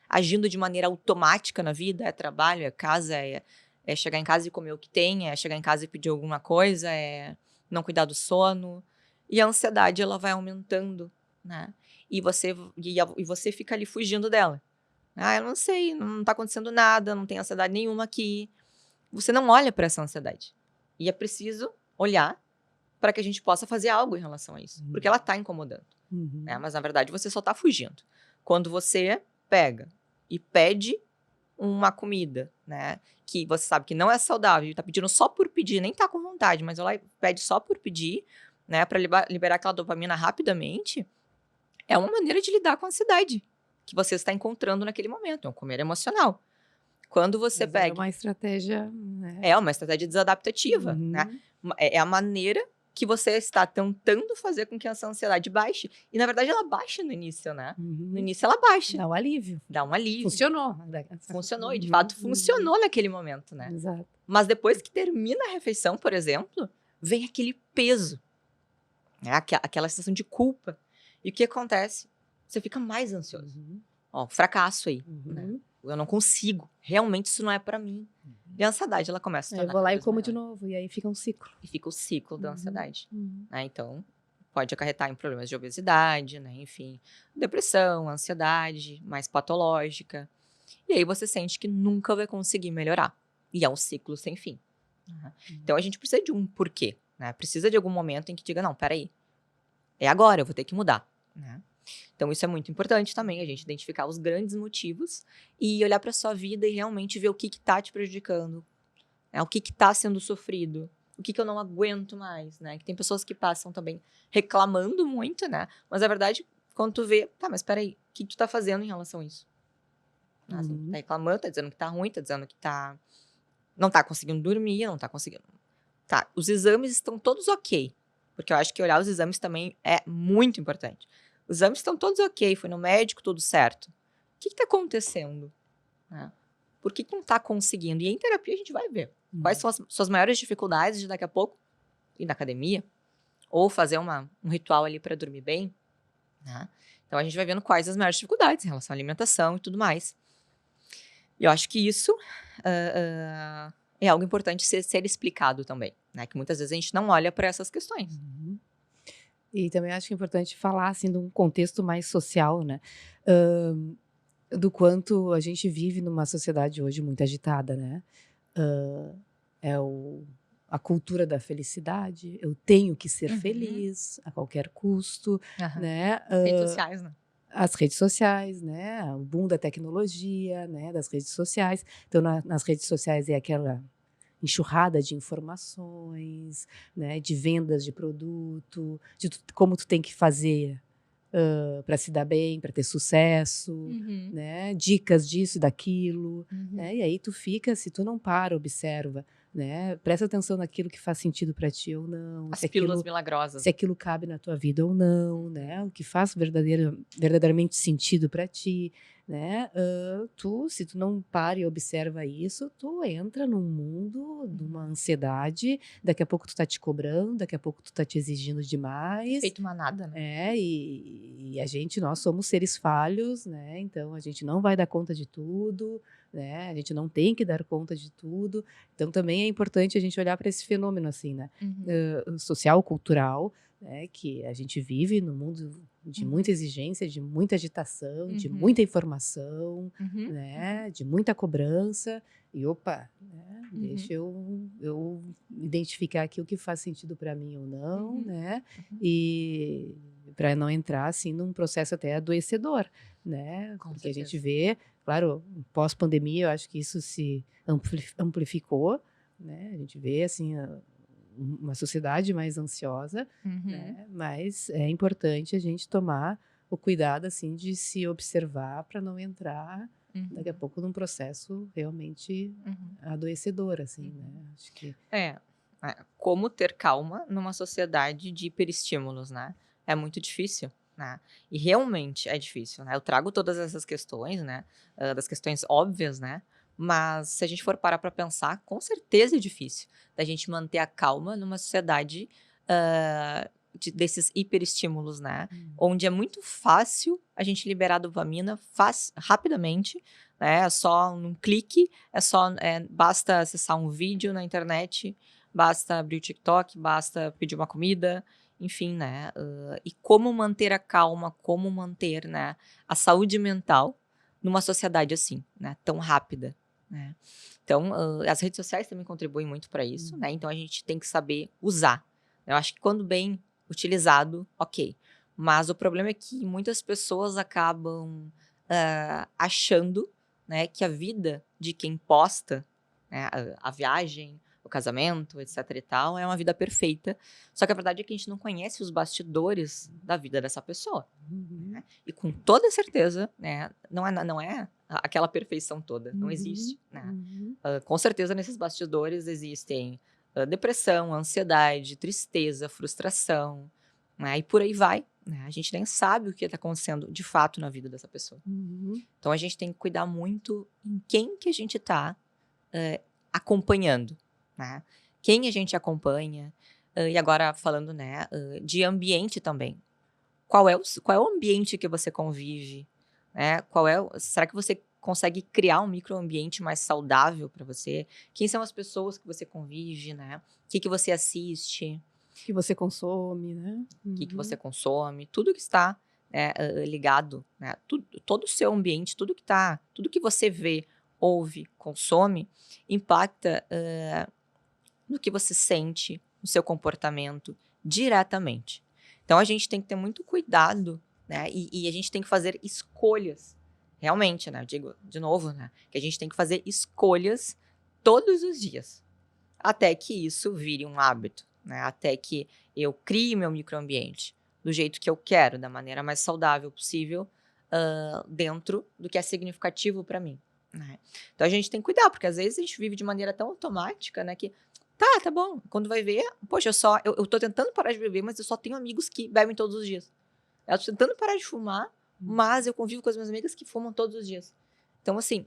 Speaker 2: agindo de maneira automática na vida, é trabalho, é casa, é chegar em casa e comer o que tem, é chegar em casa e pedir alguma coisa, é não cuidar do sono. E a ansiedade, ela vai aumentando, né? E você fica ali fugindo dela. Eu não sei, não tá acontecendo nada, não tem ansiedade nenhuma aqui. Você não olha para essa ansiedade. E é preciso olhar para que a gente possa fazer algo em relação a isso. Porque ela tá incomodando. Né? Mas, na verdade, você só tá fugindo. Quando você pega e pede uma comida, né, que você sabe que não é saudável, e tá pedindo só por pedir, nem tá com vontade, mas ela pede só por pedir, né, para liberar aquela dopamina rapidamente, é uma maneira de lidar com a ansiedade que você está encontrando naquele momento, é um comer emocional. Quando você pega...
Speaker 1: É uma estratégia... né?
Speaker 2: É uma estratégia desadaptativa, né? É a maneira que você está tentando fazer com que essa ansiedade baixe. E, na verdade, ela baixa no início, né? No início, ela baixa.
Speaker 1: Dá um alívio.
Speaker 2: Dá um alívio.
Speaker 1: Funcionou.
Speaker 2: Funcionou, e de fato funcionou naquele momento, né?
Speaker 1: Exato.
Speaker 2: Mas depois que termina a refeição, por exemplo, vem aquele peso, né? Aquela sensação de culpa. E o que acontece? Você fica mais ansioso. Ó, fracasso aí, né? Eu não consigo. Realmente isso não é pra mim. E a ansiedade, ela começa a tornar...
Speaker 1: Eu vou lá e como de novo, e aí fica um ciclo.
Speaker 2: E fica o ciclo da ansiedade. Né? Então, pode acarretar em problemas de obesidade, né? Enfim, depressão, ansiedade mais patológica. E aí você sente que nunca vai conseguir melhorar. E é um ciclo sem fim. Então, a gente precisa de um porquê, né? Precisa de algum momento em que diga, não, peraí, é agora, eu vou ter que mudar, né? Então, isso é muito importante também, a gente identificar os grandes motivos e olhar para sua vida e realmente ver o que está te prejudicando, né? O que está sendo sofrido, o que eu não aguento mais, né? Que tem pessoas que passam também reclamando muito, né? Mas, na verdade, quando tu vê, tá, mas peraí, o que tu tá fazendo em relação a isso? Assim, tá reclamando, tá dizendo que tá ruim, tá dizendo que não tá conseguindo dormir, não tá conseguindo... Tá, os exames estão todos ok, porque eu acho que olhar os exames também é muito importante. Os exames estão todos ok, foi no médico, tudo certo. O que está acontecendo? Né? Por que não está conseguindo? E em terapia a gente vai ver quais são as suas maiores dificuldades de daqui a pouco ir na academia ou fazer um ritual ali para dormir bem. Né? Então a gente vai vendo quais as maiores dificuldades em relação à alimentação e tudo mais. E eu acho que isso é algo importante ser explicado também, né? Que muitas vezes a gente não olha para essas questões.
Speaker 1: E também acho que é importante falar, assim, de um contexto mais social, né? Do quanto a gente vive numa sociedade hoje muito agitada, né? A cultura da felicidade, eu tenho que ser feliz a qualquer custo, né?
Speaker 2: Redes sociais, né?
Speaker 1: As redes sociais, né? O boom da tecnologia, né? Das redes sociais. Então, nas redes sociais é aquela enxurrada de informações, né, de vendas de produto, como tu tem que fazer para se dar bem, para ter sucesso, né, dicas disso e daquilo, né, e aí tu fica, se tu não para, observa né? Presta atenção naquilo que faz sentido para ti ou não,
Speaker 2: As pílulas milagrosas.
Speaker 1: se aquilo cabe na tua vida ou não, né? O que faz verdadeiramente sentido para ti, né? Se tu não para e observa isso, tu entra num mundo de uma ansiedade, daqui a pouco tu tá te cobrando, daqui a pouco tu tá te exigindo demais.
Speaker 2: Feito manada, né?
Speaker 1: E nós somos seres falhos, né? Então a gente não vai dar conta de tudo, né? A gente não tem que dar conta de tudo. Então também é importante a gente olhar para esse fenômeno assim, né? Social, cultural, né? Que a gente vive num mundo de muita exigência, de muita agitação, de muita informação, né? De muita cobrança. E opa, né? Deixa eu identificar aqui o que faz sentido para mim ou não, né? E para não entrar assim num processo até adoecedor, né?
Speaker 2: Com
Speaker 1: Porque a gente
Speaker 2: certeza.
Speaker 1: vê, claro, pós-pandemia, eu acho que isso se amplificou, né? A gente vê assim uma sociedade mais ansiosa, né? Mas é importante a gente tomar o cuidado assim de se observar para não entrar daqui a pouco num processo realmente adoecedor, assim, né? Acho que
Speaker 2: Como ter calma numa sociedade de hiperestímulos, né? É muito difícil, né? E realmente é difícil, né? Eu trago todas essas questões, né? Das questões óbvias, né? Mas se a gente for parar para pensar, com certeza é difícil da gente manter a calma numa sociedade desses hiperestímulos, né? Onde é muito fácil a gente liberar dopamina rapidamente, né? É só num clique, basta acessar um vídeo na internet, basta abrir o TikTok, basta pedir uma comida, enfim, né? E como manter a calma, como manter, né, a saúde mental numa sociedade assim, né, tão rápida, né? Então, as redes sociais também contribuem muito para isso, né? Então a gente tem que saber usar. Eu acho que quando bem utilizado, ok. Mas o problema é que muitas pessoas acabam achando, né, que a vida de quem posta, né, a viagem, o casamento, etc e tal, é uma vida perfeita. Só que a verdade é que a gente não conhece os bastidores da vida dessa pessoa. Né? E com toda certeza, né, não é aquela perfeição toda, não existe. Né? Com certeza nesses bastidores existem depressão, ansiedade, tristeza, frustração, né? E por aí vai. Né? A gente nem sabe o que está acontecendo de fato na vida dessa pessoa. Então a gente tem que cuidar muito em quem que a gente está acompanhando, né? Quem a gente acompanha, e agora falando, né, de ambiente também. Qual é o ambiente que você convive? Né? Será que você consegue criar um microambiente mais saudável para você? Quem são as pessoas que você convive, né? O que você assiste?
Speaker 1: que você consome, né?
Speaker 2: O que você consome? Tudo que está ligado, né? Todo o seu ambiente, tudo que você vê, ouve, consome, impacta no que você sente, no seu comportamento, diretamente. Então, a gente tem que ter muito cuidado, né? E a gente tem que fazer escolhas, realmente, né? Eu digo de novo, né? Que a gente tem que fazer escolhas todos os dias, até que isso vire um hábito, né? Até que eu crie meu microambiente do jeito que eu quero, da maneira mais saudável possível, dentro do que é significativo para mim. Né? Então a gente tem que cuidar, porque às vezes a gente vive de maneira tão automática, né? Que tá bom. Quando vai ver, poxa, eu tô tentando parar de beber, mas eu só tenho amigos que bebem todos os dias. Eu tô tentando parar de fumar, mas eu convivo com as minhas amigas que fumam todos os dias. Então, assim,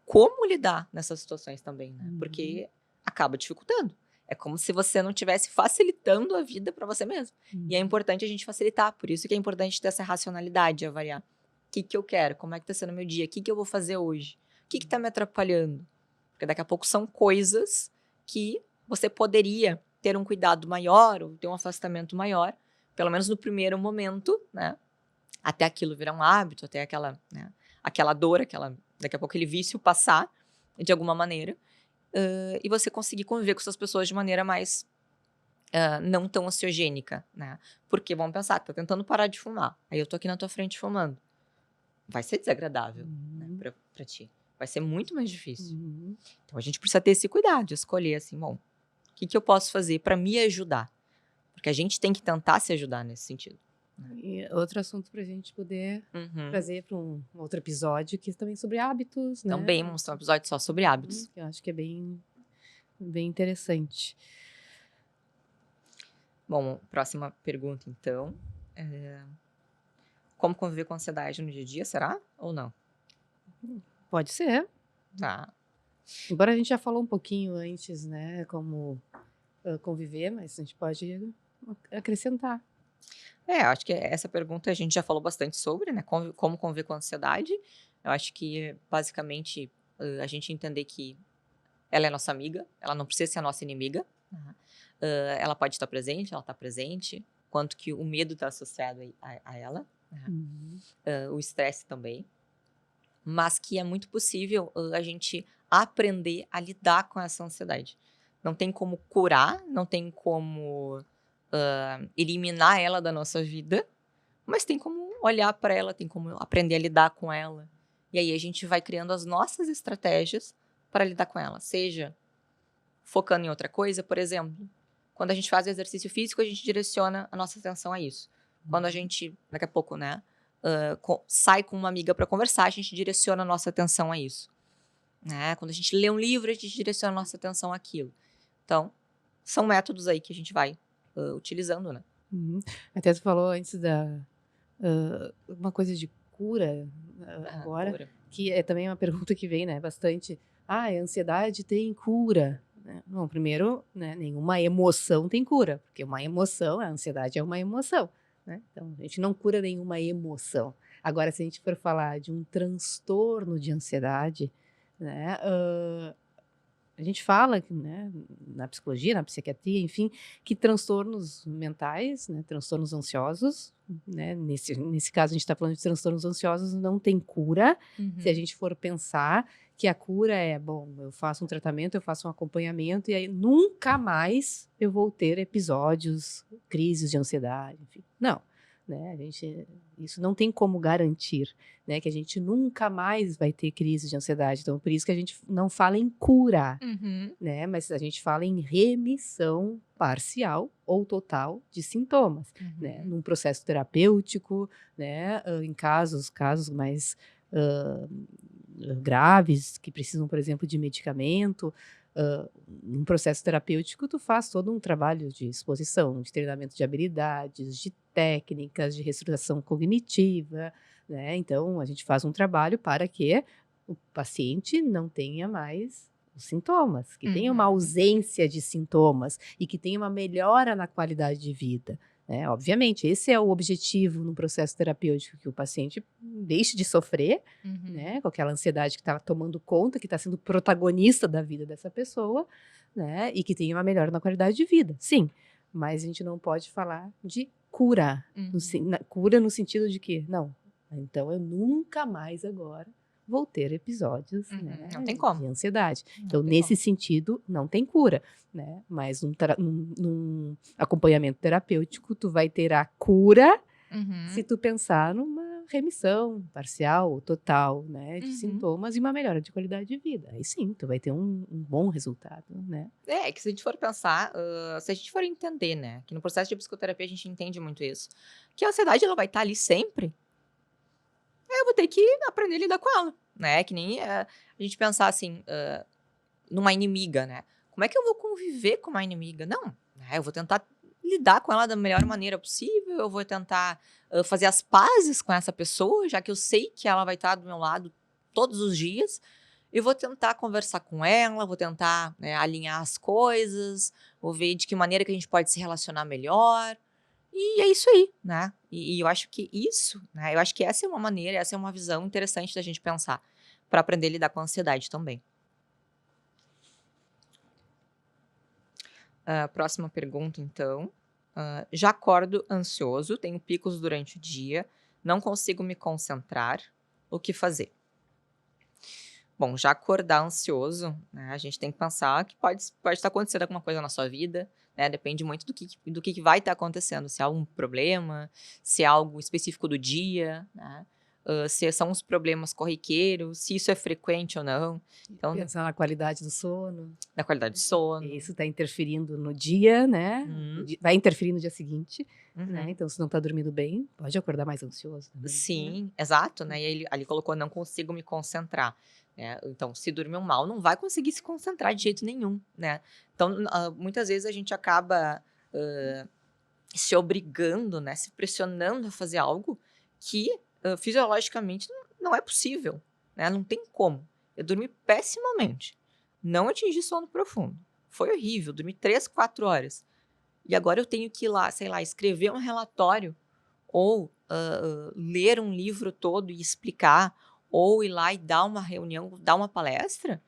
Speaker 2: como lidar nessas situações também, né? Porque acaba dificultando. É como se você não estivesse facilitando a vida para você mesmo. E é importante a gente facilitar. Por isso que é importante ter essa racionalidade, avaliar. O que eu quero? Como é que tá sendo o meu dia? O que eu vou fazer hoje? O que tá me atrapalhando? Porque daqui a pouco são coisas que você poderia ter um cuidado maior ou ter um afastamento maior, pelo menos no primeiro momento, né? Até aquilo virar um hábito, até aquela dor, daqui a pouco aquele vício passar de alguma maneira, e você conseguir conviver com essas pessoas de maneira mais não tão ansiogênica, né? Porque vamos pensar, tá tentando parar de fumar, aí eu tô aqui na tua frente fumando. Vai ser desagradável, né, pra ti. Vai ser muito mais difícil. Então a gente precisa ter esse cuidado de escolher assim, bom, o que eu posso fazer para me ajudar? Porque a gente tem que tentar se ajudar nesse sentido.
Speaker 1: E outro assunto para a gente poder trazer para um outro episódio, que é também sobre hábitos, né?
Speaker 2: Também vamos ter um episódio só sobre hábitos.
Speaker 1: Que eu acho que é bem bem interessante.
Speaker 2: Bom, próxima pergunta, então. Como conviver com ansiedade no dia a dia, será? Ou não?
Speaker 1: Pode ser.
Speaker 2: Tá.
Speaker 1: Embora a gente já falou um pouquinho antes, né, como conviver, mas a gente pode acrescentar.
Speaker 2: Acho que essa pergunta a gente já falou bastante sobre, né? Como conviver com a ansiedade. Eu acho que, basicamente, a gente entender que ela é nossa amiga, ela não precisa ser a nossa inimiga. Né? Ela pode estar presente, ela está presente. Quanto que o medo está associado a ela. Né? O estresse também. Mas que é muito possível a gente aprender a lidar com essa ansiedade. Não tem como curar, não tem como eliminar ela da nossa vida, mas tem como olhar para ela, tem como aprender a lidar com ela. E aí a gente vai criando as nossas estratégias para lidar com ela, seja focando em outra coisa, por exemplo, quando a gente faz exercício físico, a gente direciona a nossa atenção a isso. Quando a gente, daqui a pouco, né, sai com uma amiga para conversar, a gente direciona a nossa atenção a isso. Né? Quando a gente lê um livro, a gente direciona a nossa atenção àquilo. Então, são métodos aí que a gente vai utilizando, né?
Speaker 1: Até tu falou antes uma coisa de cura agora,
Speaker 2: Cura.
Speaker 1: que é também uma pergunta que vem, né, bastante. A ansiedade tem cura? Né? Bom, primeiro, né, nenhuma emoção tem cura, porque uma emoção, a ansiedade é uma emoção, né? Então, a gente não cura nenhuma emoção. Agora, se a gente for falar de um transtorno de ansiedade, né, a gente fala, né, na psicologia, na psiquiatria, enfim, que transtornos mentais, né, transtornos ansiosos, né, nesse caso a gente está falando de transtornos ansiosos, não tem cura. Se a gente for pensar que a cura é, bom, eu faço um tratamento, eu faço um acompanhamento e aí nunca mais eu vou ter episódios, crises de ansiedade, enfim. Não, né, isso não tem como garantir, né, que a gente nunca mais vai ter crise de ansiedade. Então, por isso que a gente não fala em cura, né, mas a gente fala em remissão parcial ou total de sintomas, né, num processo terapêutico, né, em casos mais graves, que precisam, por exemplo, de medicamento. Num processo terapêutico, tu faz todo um trabalho de exposição, de treinamento de habilidades, de técnicas, de reestruturação cognitiva, né? Então, a gente faz um trabalho para que o paciente não tenha mais os sintomas, que tenha uma ausência de sintomas e que tenha uma melhora na qualidade de vida. Né? Obviamente, esse é o objetivo no processo terapêutico, que o paciente deixe de sofrer, né, com aquela ansiedade que está tomando conta, que está sendo protagonista da vida dessa pessoa, né, e que tenha uma melhora na qualidade de vida. Sim, mas a gente não pode falar de cura. Cura no sentido de que, não, então eu nunca mais agora vou ter episódios, né,
Speaker 2: Não tem como.
Speaker 1: de ansiedade. Então, nesse sentido, não tem cura, né? Mas num acompanhamento terapêutico, tu vai ter a cura se tu pensar numa remissão parcial ou total, né, de sintomas e uma melhora de qualidade de vida. Aí sim, tu vai ter um bom resultado, né?
Speaker 2: Que se a gente for pensar, se a gente for entender, né, que no processo de psicoterapia a gente entende muito isso, que a ansiedade ela vai estar ali sempre, eu vou ter que aprender a lidar com ela, né? Que nem a gente pensar assim, numa inimiga, né? Como é que eu vou conviver com uma inimiga? Não, né? Eu vou tentar lidar com ela da melhor maneira possível, eu vou tentar fazer as pazes com essa pessoa, já que eu sei que ela vai estar do meu lado todos os dias. Eu vou tentar conversar com ela, vou tentar, né, alinhar as coisas, vou ver de que maneira que a gente pode se relacionar melhor. E é isso aí, né? E eu acho que isso, né? Eu acho que essa é uma maneira, essa é uma visão interessante da gente pensar para aprender a lidar com a ansiedade também. Próxima pergunta, então. Já acordo ansioso, tenho picos durante o dia, não consigo me concentrar. O que fazer? Bom, já acordar ansioso, né, a gente tem que pensar que pode estar acontecendo alguma coisa na sua vida, né? Depende muito do que vai estar acontecendo, se é algum problema, se é algo específico do dia, né? se são os problemas corriqueiros, se isso é frequente ou não. Então,
Speaker 1: Pensar na qualidade do sono.
Speaker 2: na qualidade de sono.
Speaker 1: Isso está interferindo no dia, né? Vai interferir no dia seguinte, né? Então, se não está dormindo bem, pode acordar mais ansioso também, né?
Speaker 2: Sim, exato, né? E ele ali colocou, não consigo me concentrar, né? Então, se dormiu mal, não vai conseguir se concentrar de jeito nenhum, né? Então, muitas vezes a gente acaba se obrigando, né? Se pressionando a fazer algo que fisiologicamente não é possível, né? Não tem como. Eu dormi pessimamente, não atingi sono profundo. Foi horrível, dormi 3, 4 horas. E agora eu tenho que ir lá, sei lá, escrever um relatório ou ler um livro todo e explicar, ou ir lá e dar uma reunião, dar uma palestra,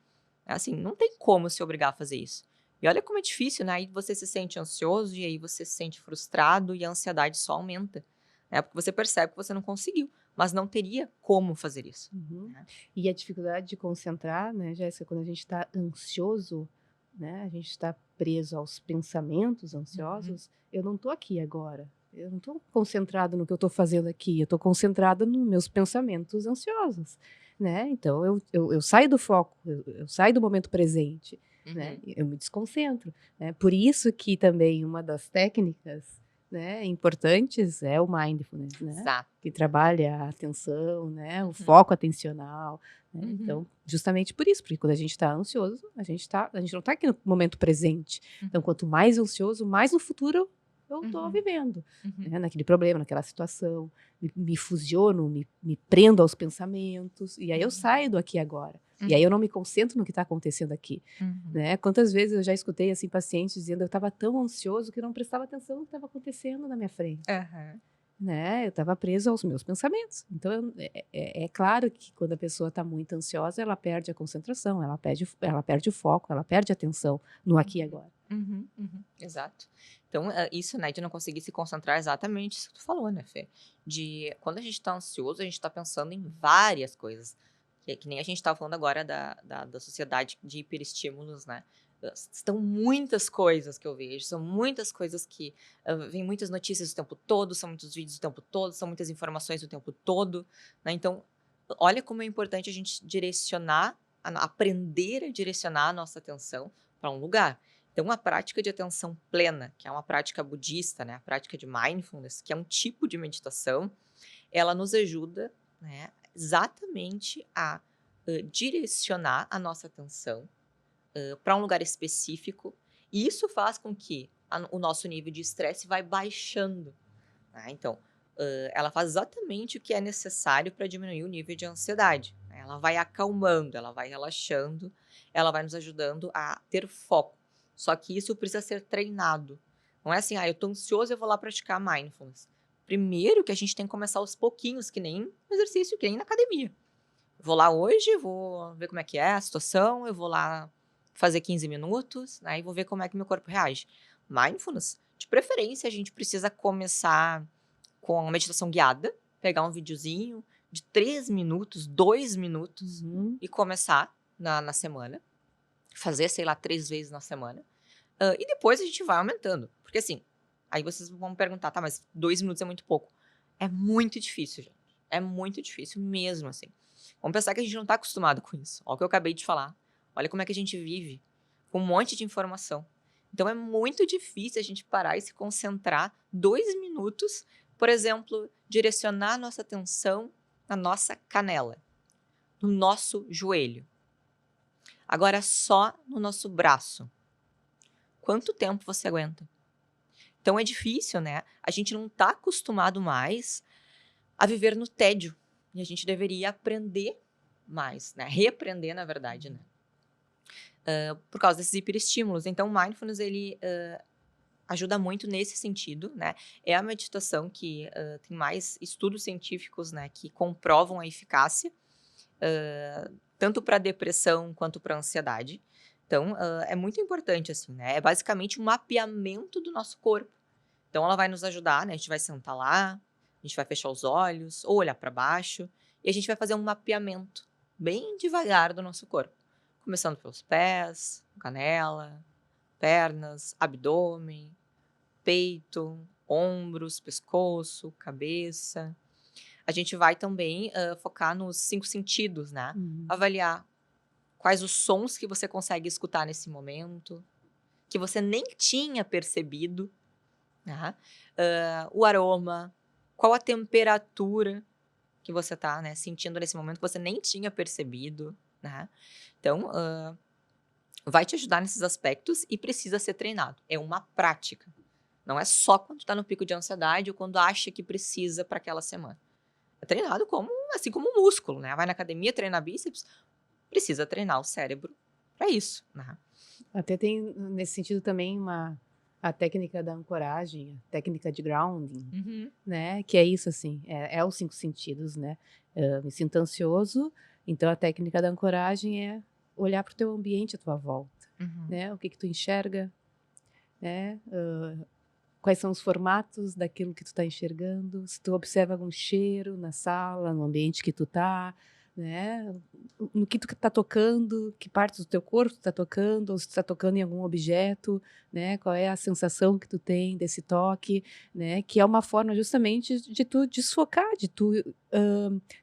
Speaker 2: assim, não tem como se obrigar a fazer isso. E olha como é difícil, né? Aí você se sente ansioso e aí você se sente frustrado e a ansiedade só aumenta, né? Porque você percebe que você não conseguiu, mas não teria como fazer isso. Né?
Speaker 1: E a dificuldade de concentrar, né, Jéssica, quando a gente está ansioso, né, a gente está preso aos pensamentos ansiosos, eu não estou aqui agora. Eu não estou concentrado no que eu estou fazendo aqui, eu estou concentrada nos meus pensamentos ansiosos, né? Então, eu saio do foco, eu saio do momento presente, né? Eu me desconcentro, né? Por isso que também uma das técnicas, né, importantes é o mindfulness, né?
Speaker 2: Exato.
Speaker 1: Que trabalha a atenção, né? O foco atencional, né? Então, justamente por isso, porque quando a gente está ansioso, a gente não está aqui no momento presente. Então, quanto mais ansioso, mais no futuro eu estou vivendo, né? Naquele problema, naquela situação, me fusiono, me prendo aos pensamentos, e aí eu saio do aqui e agora. E aí eu não me concentro no que está acontecendo aqui, né? Quantas vezes eu já escutei assim pacientes dizendo eu estava tão ansioso que eu não prestava atenção no que estava acontecendo na minha frente. Né? Eu estava presa aos meus pensamentos. Então, é claro que quando a pessoa está muito ansiosa, ela perde a concentração, ela perde o foco, ela perde a atenção no aqui e agora.
Speaker 2: Exato. Então, isso, né, de não conseguir se concentrar, exatamente isso que tu falou, né, Fê? De quando a gente está ansioso, a gente está pensando em várias coisas. Que nem a gente estava falando agora da sociedade de hiperestímulos, né? Estão muitas coisas que eu vejo, são muitas coisas que vem muitas notícias o tempo todo, são muitos vídeos o tempo todo, são muitas informações o tempo todo, né? Então, olha como é importante a gente direcionar, aprender a direcionar a nossa atenção para um lugar. Então, a prática de atenção plena, que é uma prática budista, né? A prática de mindfulness, que é um tipo de meditação, ela nos ajuda, né, exatamente a direcionar a nossa atenção para um lugar específico, e isso faz com que o nosso nível de estresse vai baixando. Né? Então, ela faz exatamente o que é necessário para diminuir o nível de ansiedade. Né? Ela vai acalmando, ela vai relaxando, ela vai nos ajudando a ter foco. Só que isso precisa ser treinado. Não é assim, eu tô ansioso, eu vou lá praticar mindfulness. Primeiro que a gente tem que começar aos pouquinhos, que nem exercício, que nem na academia. Vou lá hoje, vou ver como é que é a situação, eu vou lá fazer 15 minutos, né, e vou ver como é que meu corpo reage. Mindfulness, de preferência, a gente precisa começar com uma meditação guiada, pegar um videozinho de 3 minutos, 2 minutos, e começar na semana. Fazer, sei lá, 3 vezes na semana. E depois a gente vai aumentando. Porque assim, aí vocês vão me perguntar, tá, mas 2 minutos é muito pouco. É muito difícil, gente. É muito difícil mesmo, assim. Vamos pensar que a gente não tá acostumado com isso. Olha o que eu acabei de falar. Olha como é que a gente vive com um monte de informação. Então é muito difícil a gente parar e se concentrar 2 minutos, por exemplo, direcionar a nossa atenção na nossa canela, no nosso joelho. Agora só no nosso braço. Quanto tempo você aguenta? Então é difícil, né? A gente não está acostumado mais a viver no tédio. E a gente deveria aprender mais, né? Reaprender, na verdade, né? Por causa desses hiperestímulos. Então, o mindfulness, ele ajuda muito nesse sentido, né? É a meditação que tem mais estudos científicos, né? Que comprovam a eficácia, tanto para depressão quanto para ansiedade. Então, é muito importante, assim, né? É basicamente um mapeamento do nosso corpo. Então, ela vai nos ajudar, né? A gente vai sentar lá, a gente vai fechar os olhos, ou olhar para baixo, e a gente vai fazer um mapeamento bem devagar do nosso corpo. Começando pelos pés, canela, pernas, abdômen, peito, ombros, pescoço, cabeça. A gente vai também focar nos 5 sentidos, né?
Speaker 1: Uhum.
Speaker 2: Avaliar quais os sons que você consegue escutar nesse momento, que você nem tinha percebido, né? O aroma, qual a temperatura que você tá, né, sentindo nesse momento que você nem tinha percebido, né? Então, vai te ajudar nesses aspectos e precisa ser treinado. É uma prática. Não é só quando tá no pico de ansiedade ou quando acha que precisa para aquela semana. É treinado assim como um músculo, né? Vai na academia treinar bíceps, precisa treinar o cérebro para isso, né?
Speaker 1: Até tem, nesse sentido, também a técnica da ancoragem, a técnica de grounding,
Speaker 2: Uhum.
Speaker 1: né? Que é isso, assim, é os 5 sentidos, né? Me sinto ansioso, então a técnica da ancoragem é olhar para o teu ambiente à tua volta,
Speaker 2: Uhum.
Speaker 1: né? O que tu enxerga, né? Quais são os formatos daquilo que tu está enxergando, se tu observa algum cheiro na sala, no ambiente que tu tá, né? No que tu tá tocando, que partes do teu corpo tu tá tocando, ou se tu tá tocando em algum objeto, né? Qual é a sensação que tu tem desse toque, né? Que é uma forma justamente de tu desfocar, de tu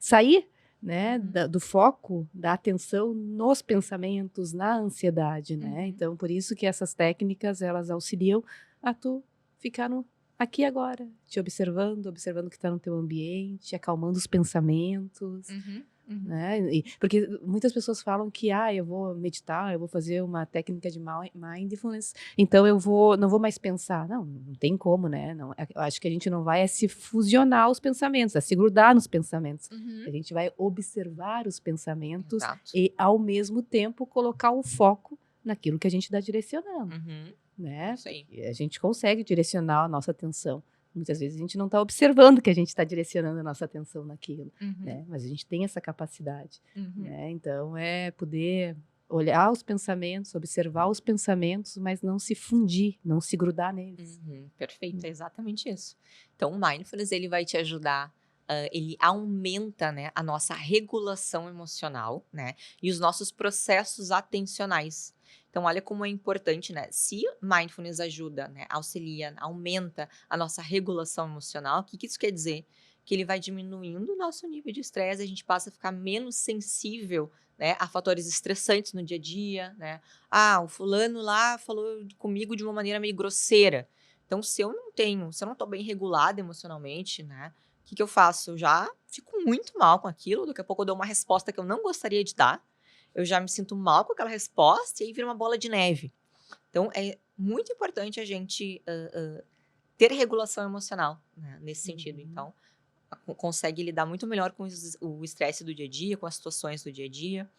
Speaker 1: sair, né,
Speaker 2: Uhum.
Speaker 1: do foco, da atenção nos pensamentos, na ansiedade, né?
Speaker 2: Uhum.
Speaker 1: Então, por isso que essas técnicas, elas auxiliam a tu ficar no aqui e agora, te observando, observando o que está no teu ambiente, acalmando os pensamentos,
Speaker 2: Uhum. Uhum.
Speaker 1: né? Porque muitas pessoas falam que eu vou meditar, eu vou fazer uma técnica de mindfulness, então não vou mais pensar. Não, não tem como, né? Não, eu acho que a gente não vai se fusionar aos pensamentos, a se grudar nos pensamentos. A
Speaker 2: Uhum.
Speaker 1: gente vai observar os pensamentos
Speaker 2: Exato.
Speaker 1: e, ao mesmo tempo, colocar o foco naquilo que a gente está direcionando,
Speaker 2: Uhum.
Speaker 1: né?
Speaker 2: Isso aí.
Speaker 1: Porque a gente consegue direcionar a nossa atenção. Muitas vezes a gente não está observando que a gente está direcionando a nossa atenção naquilo,
Speaker 2: Uhum.
Speaker 1: né? Mas a gente tem essa capacidade,
Speaker 2: Uhum.
Speaker 1: né? Então é poder olhar os pensamentos, observar os pensamentos, mas não se fundir, não se grudar neles.
Speaker 2: Uhum. Perfeito, é exatamente isso. Então, o mindfulness ele vai te ajudar, ele aumenta, né, a nossa regulação emocional, né, e os nossos processos atencionais. Então, olha como é importante, né? Se mindfulness ajuda, né, auxilia, aumenta a nossa regulação emocional, o que isso quer dizer? Que ele vai diminuindo o nosso nível de estresse, a gente passa a ficar menos sensível, né, a fatores estressantes no dia a dia, né? Ah, o fulano lá falou comigo de uma maneira meio grosseira. Então, se eu não tô bem regulada emocionalmente, né, o que que eu faço? Eu já fico muito mal com aquilo, daqui a pouco eu dou uma resposta que eu não gostaria de dar, eu já me sinto mal com aquela resposta e aí vira uma bola de neve. Então, é muito importante a gente, ter regulação emocional, né, nesse sentido.
Speaker 1: Uhum.
Speaker 2: Então, consegue lidar muito melhor com o estresse do dia a dia, com as situações do dia a dia.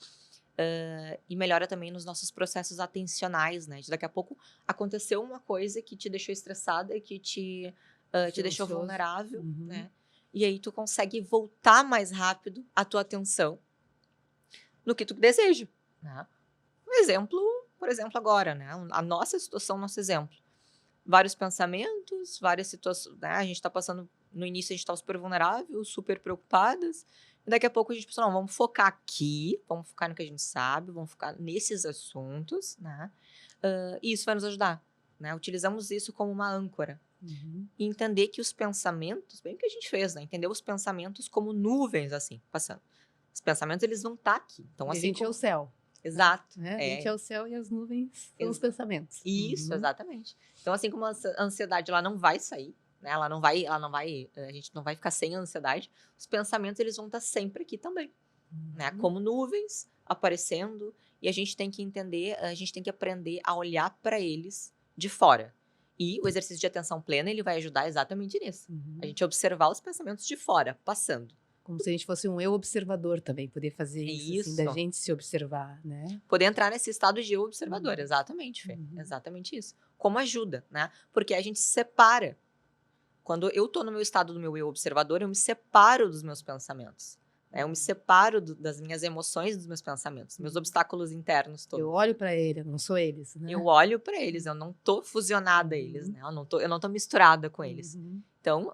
Speaker 2: E melhora também nos nossos processos atencionais, né? De daqui a pouco aconteceu uma coisa que te deixou estressada e que te
Speaker 1: Deixou
Speaker 2: deixou
Speaker 1: ansioso.
Speaker 2: vulnerável,
Speaker 1: Uhum.
Speaker 2: né? E aí tu consegue voltar mais rápido a tua atenção no que tu deseja, né? Um exemplo, por exemplo, agora, né? A nossa situação, nosso exemplo. Vários pensamentos, várias situações, né? A gente tá passando, no início a gente tava super vulnerável, super preocupadas, e daqui a pouco a gente pensou, não, vamos focar aqui, vamos focar no que a gente sabe, vamos focar nesses assuntos, né? E isso vai nos ajudar, né? Utilizamos isso como uma âncora.
Speaker 1: Uhum.
Speaker 2: E entender que os pensamentos, bem o que a gente fez, né? Entender os pensamentos como nuvens, assim, passando. Os pensamentos, eles vão estar aqui. Então,
Speaker 1: E a
Speaker 2: assim
Speaker 1: gente é o
Speaker 2: como...
Speaker 1: céu,
Speaker 2: Exato.
Speaker 1: né? A gente é o céu e as nuvens são os
Speaker 2: Ex
Speaker 1: pensamentos.
Speaker 2: Isso,
Speaker 1: Uhum.
Speaker 2: exatamente. Então, assim como a ansiedade ela não vai sair, né, ela não vai, a gente não vai ficar sem ansiedade, os pensamentos eles vão estar sempre aqui também, né,
Speaker 1: Uhum.
Speaker 2: como nuvens aparecendo, e a gente tem que entender, a gente tem que aprender a olhar para eles de fora. E o exercício de atenção plena, ele vai ajudar exatamente nisso. A
Speaker 1: Uhum.
Speaker 2: gente observar os pensamentos de fora, passando.
Speaker 1: Como se a gente fosse um eu observador também, poder fazer
Speaker 2: É
Speaker 1: isso, assim, da
Speaker 2: isso.
Speaker 1: gente se observar, né?
Speaker 2: Poder entrar nesse estado de eu observador,
Speaker 1: Uhum.
Speaker 2: exatamente, Fê.
Speaker 1: Uhum.
Speaker 2: Exatamente isso. Como ajuda, né? Porque a gente se separa. Quando eu tô no meu estado do meu eu observador, eu me separo dos meus pensamentos, né, eu me separo das minhas emoções, dos meus pensamentos, meus
Speaker 1: Uhum.
Speaker 2: obstáculos internos
Speaker 1: Eu
Speaker 2: todos.
Speaker 1: olho para ele, eu não sou eles,
Speaker 2: Eu
Speaker 1: né?
Speaker 2: olho para eles, eu não tô fusionada a eles,
Speaker 1: Uhum.
Speaker 2: né, eu não tô misturada com eles.
Speaker 1: Uhum.
Speaker 2: Então,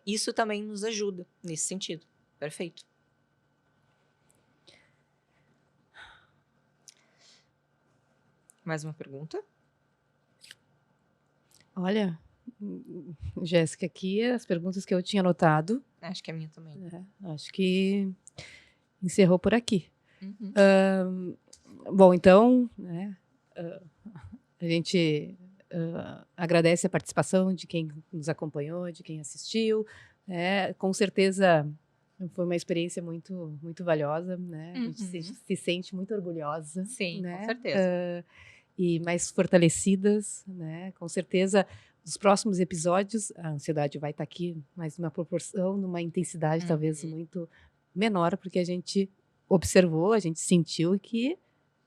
Speaker 2: isso também nos ajuda nesse sentido. Perfeito. Mais uma pergunta?
Speaker 1: Olha, Jéssica, aqui as perguntas que eu tinha anotado,
Speaker 2: Acho que é minha também.
Speaker 1: acho que encerrou por aqui.
Speaker 2: Uhum.
Speaker 1: Bom, então, né, a gente agradece a participação de quem nos acompanhou, de quem assistiu. Com certeza foi uma experiência muito, muito valiosa, né? A gente se sente muito orgulhosa.
Speaker 2: Sim,
Speaker 1: né?
Speaker 2: com certeza.
Speaker 1: E mais fortalecidas, né? Com certeza, nos próximos episódios, a ansiedade vai estar aqui, mas numa proporção, numa intensidade talvez muito menor, porque a gente observou, a gente sentiu que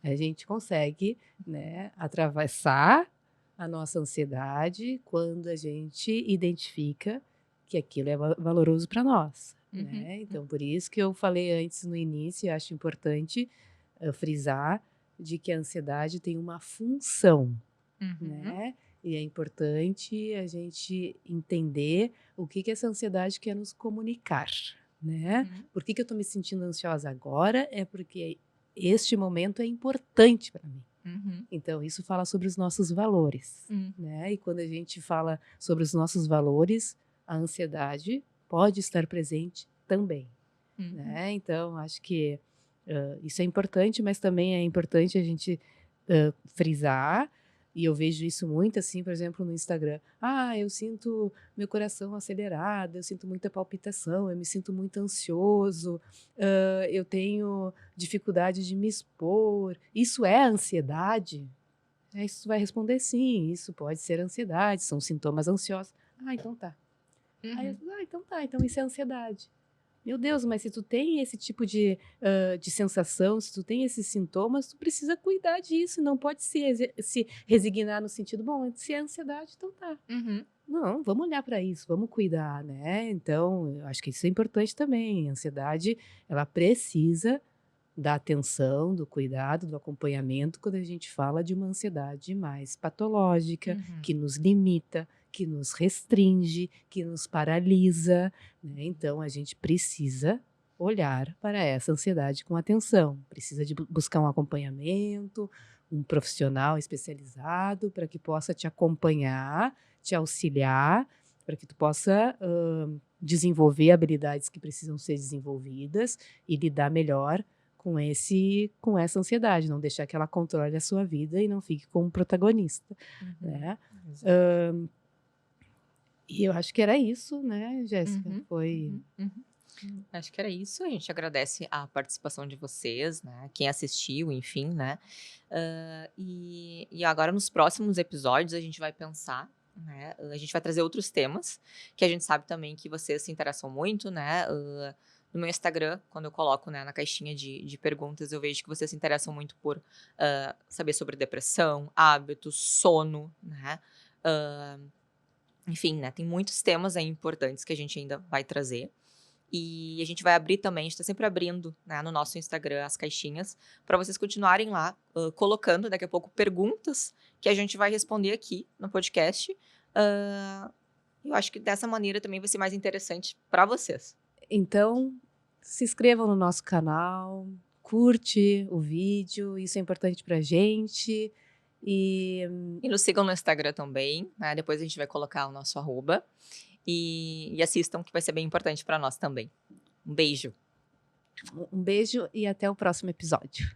Speaker 1: a gente consegue, né, atravessar a nossa ansiedade quando a gente identifica que aquilo é valoroso para nós. Né? Então, por isso que eu falei antes no início, eu acho importante frisar de que a ansiedade tem uma função, né? E é importante a gente entender o que essa ansiedade quer nos comunicar, né? Por que eu estou me sentindo ansiosa agora? É porque este momento é importante para mim. Então, isso fala sobre os nossos valores, né? E quando a gente fala sobre os nossos valores, a ansiedade pode estar presente também, né? Então, acho que isso é importante, mas também é importante a gente frisar, e eu vejo isso muito assim, por exemplo, no Instagram. Eu sinto meu coração acelerado, eu sinto muita palpitação, eu me sinto muito ansioso, eu tenho dificuldade de me expor. Isso é ansiedade? Isso vai responder sim, isso pode ser ansiedade, são sintomas ansiosos. Então tá. Então tá, então isso é ansiedade. Meu Deus, mas se tu tem esse tipo de sensação, se tu tem esses sintomas, tu precisa cuidar disso, não pode se resignar no sentido, bom, se é ansiedade, então tá. Não, vamos olhar para isso, vamos cuidar, né? Então, eu acho que isso é importante também. A ansiedade, ela precisa da atenção, do cuidado, do acompanhamento quando a gente fala de uma ansiedade mais patológica, que nos limita, que nos restringe, que nos paralisa, né? Então, a gente precisa olhar para essa ansiedade com atenção, precisa de buscar um acompanhamento, um profissional especializado para que possa te acompanhar, te auxiliar, para que tu possa desenvolver habilidades que precisam ser desenvolvidas e lidar melhor com essa ansiedade, não deixar que ela controle a sua vida e não fique como protagonista, né? E eu acho que era isso, né, Jéssica?
Speaker 2: Acho que era isso. A gente agradece a participação de vocês, né? Quem assistiu, enfim, né? E agora nos próximos episódios a gente vai pensar, né? A gente vai trazer outros temas que a gente sabe também que vocês se interessam muito, né? No meu Instagram, quando eu coloco, né, na caixinha de perguntas, eu vejo que vocês se interessam muito por saber sobre depressão, hábitos, sono, né? Enfim, né? Tem muitos temas aí importantes que a gente ainda vai trazer. E a gente vai abrir também, a gente está sempre abrindo, né, no nosso Instagram as caixinhas para vocês continuarem lá colocando daqui a pouco perguntas que a gente vai responder aqui no podcast. Eu acho que dessa maneira também vai ser mais interessante para vocês.
Speaker 1: Então, se inscrevam no nosso canal, curte o vídeo, isso é importante pra gente. E
Speaker 2: nos sigam no Instagram também, né? Depois a gente vai colocar o nosso @ e assistam, que vai ser bem importante para nós também. Um beijo.
Speaker 1: Um beijo e até o próximo episódio.